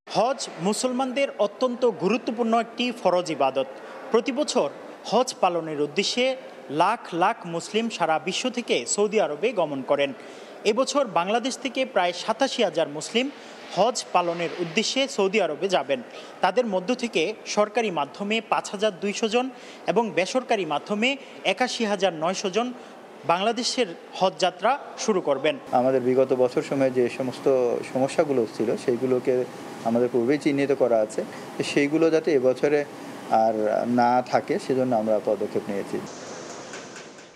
হজ মুসলমানদের অত্যন্ত গুরুত্বপূর্ণ একটি ফরজ ইবাদত। প্রতি বছর হজ পালনের উদ্দেশ্যে লাখ লাখ মুসলিম সারা বিশ্ব থেকে সৌদি আরবে গমন করেন। এবছর বাংলাদেশ থেকে প্রায় 87,000 মুসলিম হজ পালনের উদ্দেশ্যে সৌদি আরবে যাবেন। তাদের মধ্য থেকে সরকারি মাধ্যমে 5,200 জন এবং বেসরকারি মাধ্যমে 81,900 জন বাংলাদেশের হজ যাত্রা শুরু করবেন। আমাদের বিগত বছর সময়ে যে সমস্ত সমস্যাগুলো ছিল সেইগুলোকে আমাদের পূর্বেই চিহ্নিত করা আছে, সেইগুলো যাতে এবছরে আর না থাকে সেজন্য আমরা পদক্ষেপ নিয়েছি।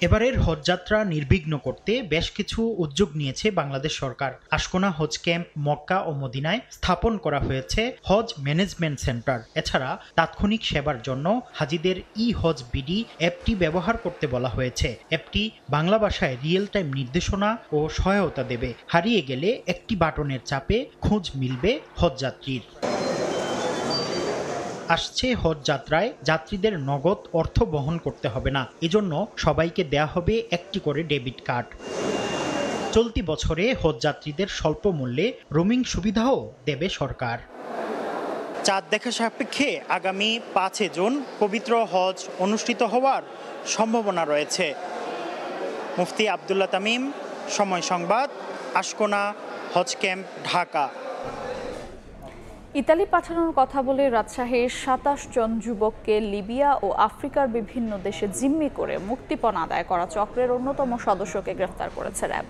এবারের হজ যাত্রা নির্বিঘ্ন করতে বেশ কিছু উদ্যোগ নিয়েছে বাংলাদেশ সরকার। আশকোনা হজ ক্যাম্প, মক্কা ও মদিনায় স্থাপন করা হয়েছে হজ ম্যানেজমেন্ট সেন্টার। এছাড়া তাৎক্ষণিক সেবার জন্য হাজিদের হজ বিডি অ্যাপটি ব্যবহার করতে বলা হয়েছে। অ্যাপটি বাংলা ভাষায় রিয়েল টাইম নির্দেশনা ও সহায়তা দেবে। হারিয়ে গেলে একটি বাটনের চাপে খোঁজ মিলবে হজ যাত্রীর। আসছে হজ যাত্রায় যাত্রীদের নগদ অর্থ বহন করতে হবে না, এজন্য সবাইকে দেয়া হবে একটি করে ডেবিট কার্ড। চলতি বছরে হজ যাত্রীদের স্বল্প মূল্যে রোমিং সুবিধাও দেবে সরকার। চাঁদ দেখা সাপেক্ষে আগামী 5 জুন পবিত্র হজ অনুষ্ঠিত হওয়ার সম্ভাবনা রয়েছে। মুফতি আব্দুল্লাহ তামিম, সময় সংবাদ, আশকোনা হজ ক্যাম্প, ঢাকা। ইতালি পাঠানোর কথা বলে রাজশাহীর 27 জন যুবককে লিবিয়া ও আফ্রিকার বিভিন্ন দেশে জিম্মি করে মুক্তিপণ আদায় করা চক্রের অন্যতম সদস্যকে গ্রেফতার করেছে র্যাব।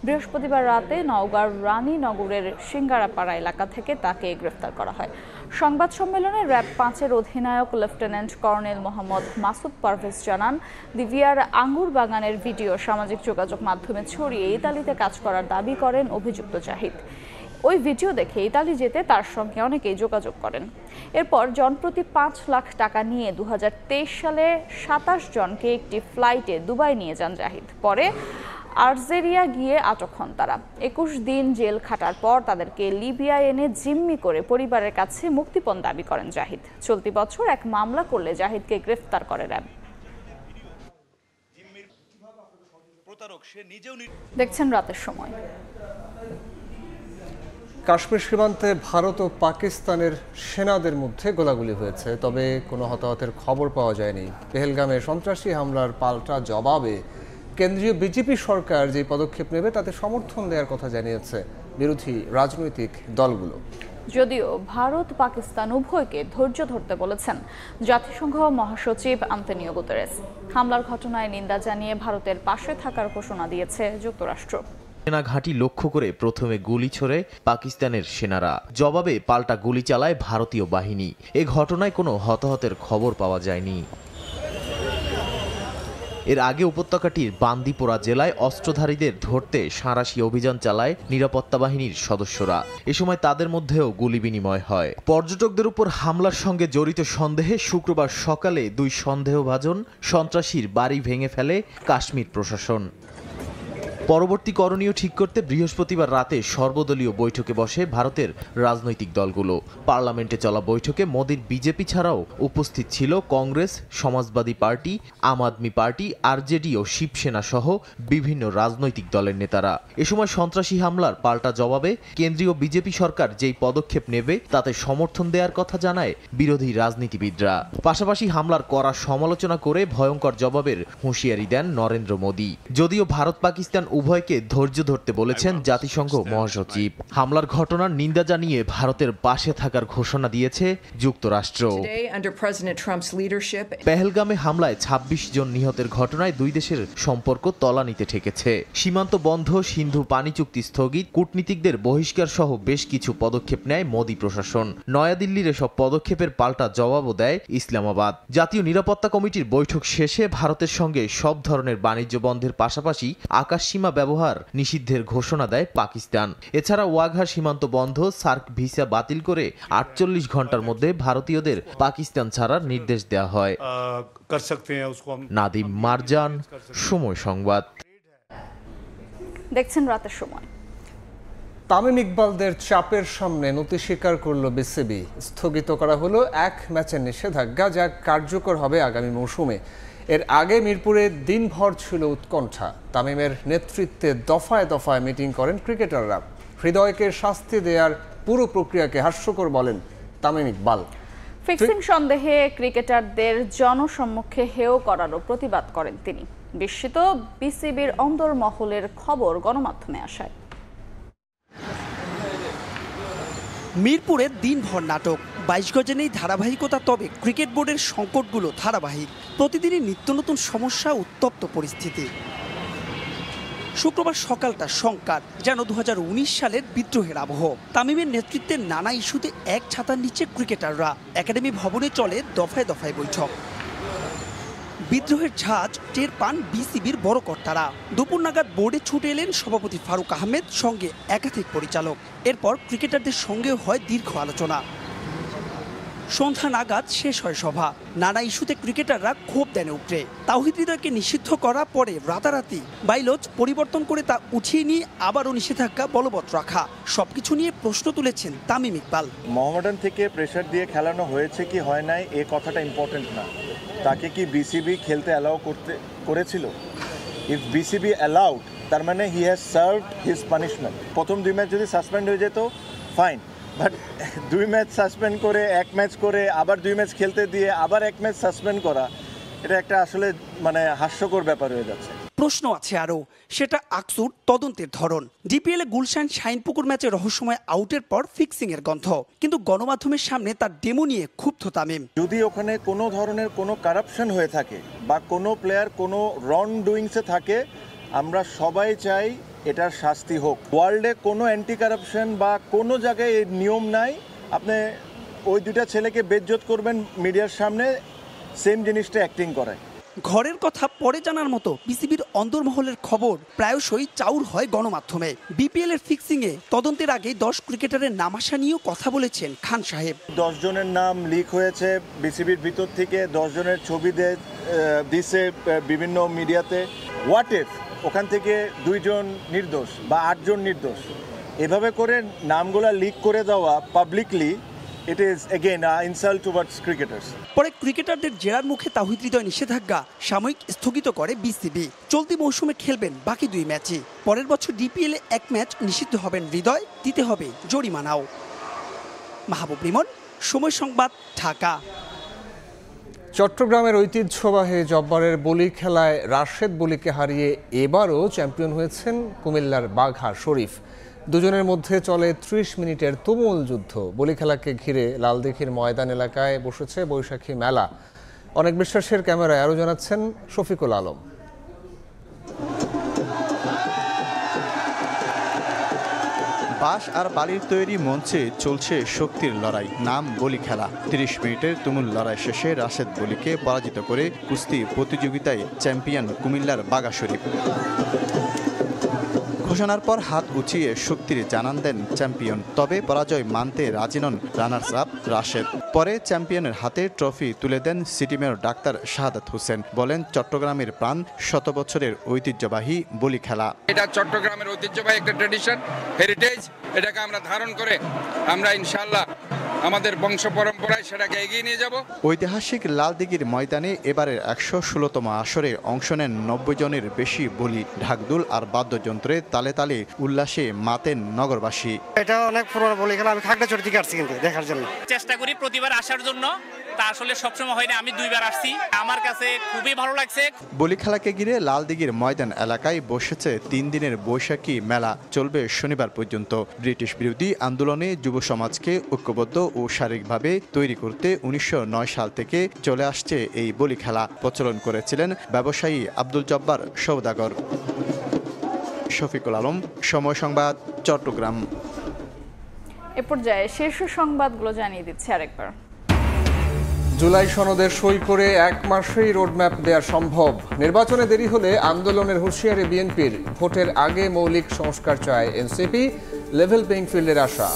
বৃহস্পতিবার রাতে নওগাঁর রানীনগরের সিঙ্গারাপাড়া এলাকা থেকে তাকে গ্রেফতার করা হয়। সংবাদ সম্মেলনে র্যাব 5-এর অধিনায়ক লেফটেন্যান্ট কর্নেল মোহাম্মদ মাসুদ পারভেজ জানান, লিবিয়ার আঙ্গুর বাগানের ভিডিও সামাজিক যোগাযোগ মাধ্যমে ছড়িয়ে ইতালিতে কাজ করার দাবি করেন অভিযুক্ত জাহিদ। ওই ভিডিও দেখে ইতালি যেতে তার সঙ্গে অনেকেই যোগাযোগ করেন। এরপর জনপ্রতি 5 লাখ টাকা নিয়ে 2023 সালে 27 জনকে একটি ফ্লাইটে দুবাই নিয়ে যান জাহিদ। পরে আলজেরিয়া গিয়ে আটক হন তারা। 21 দিন জেল খাটার পর তাদেরকে লিবিয়া এনে জিম্মি করে পরিবারের কাছে মুক্তিপণ দাবি করেন জাহিদ। চলতি বছর এক মামলা করলে জাহিদকে গ্রেফতার করে র্যাব। দেখছেন রাতের সময়। কাশ্মীর সীমান্তে ভারত ও পাকিস্তানের সেনাদের মধ্যে গোলাগুলি হয়েছে, তবে কোনো হতাহতের খবর পাওয়া যায়নি। পেহেলগামে সন্ত্রাসী হামলার পাল্টা জবাবে কেন্দ্রীয় বিজেপি সরকার যে পদক্ষেপ নেবে তাতে সমর্থন দেওয়ার কথা জানিয়েছে বিরোধী রাজনৈতিক দলগুলো। যদিও ভারত পাকিস্তান উভয়কে ধৈর্য ধরতে বলেছেন জাতিসংঘ মহাসচিব আন্তোনিও গুতেরেস। হামলার ঘটনায় নিন্দা জানিয়ে ভারতের পাশে থাকার ঘোষণা দিয়েছে যুক্তরাষ্ট্র। সেনা ঘাঁটি লক্ষ্য করে প্রথমে গুলি ছোড়ে পাকিস্তানের সেনারা, জবাবে পাল্টা গুলি চালায় ভারতীয় বাহিনী। এ ঘটনায় কোনো হতাহতের খবর পাওয়া যায়নি। এর আগে উপত্যকাটির বান্দিপোরা জেলায় অস্ত্রধারীদের ধরতে সাঁড়াশি অভিযান চালায় নিরাপত্তা বাহিনীর সদস্যরা। এ সময় তাদের মধ্যেও গুলি বিনিময় হয়। পর্যটকদের উপর হামলার সঙ্গে জড়িত সন্দেহে শুক্রবার সকালে 2 সন্দেহভাজন সন্ত্রাসীর বাড়ি ভেঙে ফেলে কাশ্মীর প্রশাসন। পরবর্তী করণীয় ঠিক করতে বৃহস্পতিবার রাতে সর্বদলীয় বৈঠকে বসে ভারতের রাজনৈতিক দলগুলো। পার্লামেন্টে চলা বৈঠকে মোদির বিজেপি ছাড়াও উপস্থিত ছিল কংগ্রেস, সমাজবাদী পার্টি, আম আদমি পার্টি, আরজেডি ও শিবসেনা সহ বিভিন্ন রাজনৈতিক দলের নেতারা। এ সময় সন্ত্রাসী হামলার পাল্টা জবাবে কেন্দ্রীয় বিজেপি সরকার যেই পদক্ষেপ নেবে তাতে সমর্থন দেওয়ার কথা জানায় বিরোধী রাজনীতিবিদরা। পাশাপাশি হামলার কড়া সমালোচনা করে ভয়ঙ্কর জবাবের হুঁশিয়ারি দেন নরেন্দ্র মোদি। যদিও ভারত পাকিস্তান উভয়কে ধৈর্য ধরতে বলেছেন জাতিসংঘ মহাসচিব। হামলার ঘটনার নিন্দা জানিয়ে ভারতের পাশে থাকার ঘোষণা দিয়েছে যুক্তরাষ্ট্র। পেহেলগামে হামলায় 26 জন নিহতের ঘটনায় 2 দেশের সম্পর্ক তলানিতে ঠেকেছে। সীমান্ত বন্ধ, সিন্ধু পানি চুক্তি স্থগিত, কূটনীতিকদের বহিষ্কার সহ বেশ কিছু পদক্ষেপ নেয় মোদি প্রশাসন। নয়াদিল্লির এসব পদক্ষেপের পাল্টা জবাবও দেয় ইসলামাবাদ। জাতীয় নিরাপত্তা কমিটির বৈঠক শেষে ভারতের সঙ্গে সব ধরনের বাণিজ্য বন্ধের পাশাপাশি আকাশসীমা সীমা ব্যবহার নিষিদ্ধের ঘোষণা দেয় পাকিস্তান। এছাড়া ওয়াঘা সীমান্ত বন্ধ, সার্ক ভিসা বাতিল করে 48 ঘন্টার মধ্যে ভারতীয়দের পাকিস্তান ছাড়ার নির্দেশ দেওয়া হয়। নাদিম মারজান, সময় সংবাদ। দেখছেন রাতের সময়। তামিম ইকবালদের চাপের সামনে নতি স্বীকার করল বিসিবি। স্থগিত করা হলো 1 ম্যাচের নিষেধাজ্ঞা, যা কার্যকর হবে আগামী মৌসুমে। এর আগে মিরপুরে দিনভর ছিল উৎকণ্ঠা। তামিমের নেতৃত্বে দফায় দফায় মিটিং করেন ক্রিকেটাররা। হৃদয়কে শাস্তি দেওয়ার পুরো প্রক্রিয়াকে হাস্যকর বলেন তামিম ইকবাল। ফিক্সিং সন্দেহে ক্রিকেটারদের জনসম্মুখে হেয় করারও প্রতিবাদ করেন তিনি। বিস্মিত বিসিবির অন্দরমহলের খবর গণমাধ্যমে আসায়। মিরপুরে দিনভর নাটক, 22 গজে নেই ধারাবাহিকতা। তবে ক্রিকেট বোর্ডের সংকটগুলো ধারাবাহিক। প্রতিদিনই নিত্য নতুন সমস্যা, উত্তপ্ত পরিস্থিতি। শুক্রবার সকালটা শঙ্কার, যেন 2019 সালের বিদ্রোহের আবহ। তামিমের নেতৃত্বে নানা ইস্যুতে এক ছাতার নিচে ক্রিকেটাররা। একাডেমি ভবনে চলে দফায় দফায় বৈঠক। বিদ্রোহের ঝাঁজ টের পান বিসিবির বড় কর্তারা। দুপুর নাগাদ বোর্ডে ছুটে এলেন সভাপতি ফারুক আহমেদ, সঙ্গে একাধিক পরিচালক। এরপর ক্রিকেটারদের সঙ্গেও হয় দীর্ঘ আলোচনা। সন্ধ্যা নাগাদ শেষ হয় সভা। নানা ইস্যুতে ক্রিকেটাররা ক্ষোভ দেন উপড়ে। তাওহিদ হৃদয়কে নিষিদ্ধ করা, পরে রাতারাতি বাইলজ পরিবর্তন করে তা উঠিয়ে নিয়ে আবারও নিষেধাজ্ঞা বলবৎ রাখা, সবকিছু নিয়ে প্রশ্ন তুলেছেন তামিম ইকবাল। মোহামেডান থেকে প্রেশার দিয়ে খেলানো হয়েছে কি হয় নাই এ কথাটা ইম্পর্টেন্ট না। তাকে কি বিসিবি খেলতে অ্যালাউ করেছিল? ইফ বিসিবি অ্যালাউড, তার মানে he has served his punishment. প্রথম 2 ম্যাচ যদি সাসপেন্ড হয়ে যেত ফাইন, বাট 2 ম্যাচ সাসপেন্ড করে 1 ম্যাচ করে আবার 2 ম্যাচ খেলতে দিয়ে আবার 1 ম্যাচ সাসপেন্ড করা, এটা একটা আসলে হাস্যকর ব্যাপার হয়ে যাচ্ছে। প্রশ্ন আছে আরও, সেটা আকসুর তদন্তের ধরন। ডিপিএলে গুলশান শাইনপুকুর ম্যাচে রহস্যময় আউটের পর ফিক্সিং এর গন্ধ, কিন্তু গণমাধ্যমের সামনে তার ডেমো নিয়ে ক্ষুব্ধ তামিম। যদি ওখানে কোনো ধরনের কোনো কারাপশন হয়ে থাকে বা কোনো প্লেয়ার কোনো রং ডুইংসে থাকে, আমরা সবাই চাই এটার শাস্তি হোক। ওয়ার্ল্ডে কোনো অ্যান্টি কারাপশন বা কোনো জায়গায় এই নিয়ম নাই আপনি ওই 2টা ছেলেকে বেজ্জত করবেন মিডিয়ার সামনে, সেম জিনিসটা অ্যাক্টিং করায়। ঘরের কথা পরে জানার মতো বিসিবির অন্দরমহলের খবর প্রায়শই চাউর হয় গণমাধ্যমে। বিপিএল এর ফিক্সিং এ তদন্তের আগে 10 ক্রিকেটারের নাম আসা নিয়েও কথা বলেছেন খান সাহেব। 10 জনের নাম লিক হয়েছে বিসিবির ভিতর থেকে, 10 জনের ছবি দিছে বিভিন্ন মিডিয়াতে। হোয়াট ইফ ওখান থেকে 2 জন নির্দোষ বা 8 জন নির্দোষ, এভাবে করে নামগুলা লিক করে দেওয়া publicly, it is again insult towards cricketers. পরে ক্রিকেটারদের জেরার মুখে তাওহিদ হৃদয় নিষেধাজ্ঞা সাময়িক স্থগিত করে বিসিবি। চলতি মৌসুমে খেলবেন বাকি 2 ম্যাচই। পরের বছর ডিপিএলে 1 ম্যাচ নিষিদ্ধ হবেন হৃদয়, দিতে হবে জরিমানাও। মাহবুব রিমন, সময় সংবাদ, ঢাকা। চট্টগ্রামের ঐতিহ্যবাহী জব্বারের বলি খেলায় রাশেদ বলিকে হারিয়ে এবারও চ্যাম্পিয়ন হয়েছেন কুমিল্লার বাঘা শরীফ। দুজনের মধ্যে চলে 30 মিনিটের তুমুল যুদ্ধ। বলি খেলাকে ঘিরে লালদিঘির ময়দান এলাকায় বসেছে বৈশাখী মেলা। অনেক বিশ্বাসের ক্যামেরায় আরও জানাচ্ছেন শফিকুল আলম। বাঁশ আর বালির তৈরি মঞ্চে চলছে শক্তির লড়াই, নাম বলি খেলা। 30 মিনিটের তুমুল লড়াই শেষে রাশেদ বলিকে পরাজিত করে কুস্তি প্রতিযোগিতায় চ্যাম্পিয়ন কুমিল্লার বাঘা শরীফ। ঘোষণার পর হাত উঁচিয়ে শক্তির জানান দেন চ্যাম্পিয়ন, তবে পরাজয় মানতে রাজি নন রানার্স আপ রাশেদ। পরে চ্যাম্পিয়নের হাতে ট্রফি তুলে দেন city mayor doctor Shahadat Hossain. বলেন, চট্টগ্রামের প্রাণ, 100 বছরের ঐতিহ্যবাহী বলি খেলা। এটা চট্টগ্রামের ঐতিহ্যবাহী একটা ট্র্যাডিশন, হেরিটেজ। এটাকে আমরা ধারণ করে আমরা ইনশাআল্লাহ আমাদের বংশ পরম্পরায় সেটাকে এগিয়ে নিয়ে যাব। ঐতিহাসিক লালদিঘির ময়দানে এবারের 116তম আসরে অংশ নেন 90 জনের বেশি বলি। ঢাকদুল আর বাদ্যযন্ত্রে তালে তালে উল্লাসে মাতেন নগরবাসী। এটা অনেক পুরনো বলি খেলা, আমি খাগড়াছড়ি থেকে আসছি কিন্তু দেখার জন্য। চেষ্টা করি প্রতিবার আসার জন্য, তা আসলে সবসময় হয় না। আমি 2 বার আসছি, আমার কাছে খুবই ভালো লাগছে। বলি খেলাকে ঘিরে লালদিঘির ময়দান এলাকায় বসেছে 3 দিনের বৈশাখী মেলা, চলবে শনিবার পর্যন্ত। ব্রিটিশ বিরোধী আন্দোলনে যুব সমাজকে ঐক্যবদ্ধ ও শারীরিকভাবে তৈরি করতে 1909 সাল থেকে চলে আসছে এই বলি খেলা। প্রচলন করেছিলেন ব্যবসায়ী আব্দুল জব্বার সওদাগর। শফিকুল আলম, সময় সংবাদ, চট্টগ্রাম। এ পর্যায়ে শীর্ষ সংবাদগুলো জানিয়ে দিচ্ছে আরেকবার। জুলাই সনদে সই করে 1 মাসেই রোডম্যাপ দেওয়া সম্ভব। নির্বাচনে দেরি হলে আন্দোলনের হুঁশিয়ারি বিএনপির। ভোটের আগে মৌলিক সংস্কার চায় এনসিপি। লেভেল প্লেইং ফিল্ডের আশা।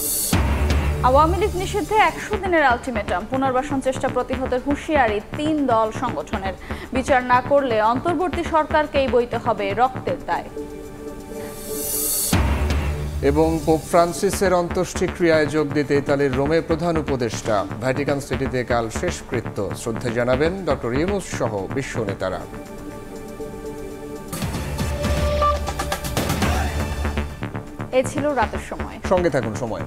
আওয়ামী লীগ নিষিদ্ধে 100 দিনের আলটিমেটাম। পুনর্বাসন চেষ্টা প্রতিহতের হুঁশিয়ারি 3 দল সংগঠনের। বিচার না করলে অন্তর্বর্তী সরকারকেই বইতে হবে রক্তের দায়। এবং পোপ ফ্রান্সিসের অন্ত্যেষ্টিক্রিয়ায় যোগ দিতে ইতালির রোমে প্রধান উপদেষ্টা। ভ্যাটিকান সিটিতে কাল শেষকৃত্য। শ্রদ্ধা জানাবেন ডক্টর ইউনূস সহ বিশ্ব নেতারা। এ ছিল রাতের সময়। সঙ্গে থাকুন সময়।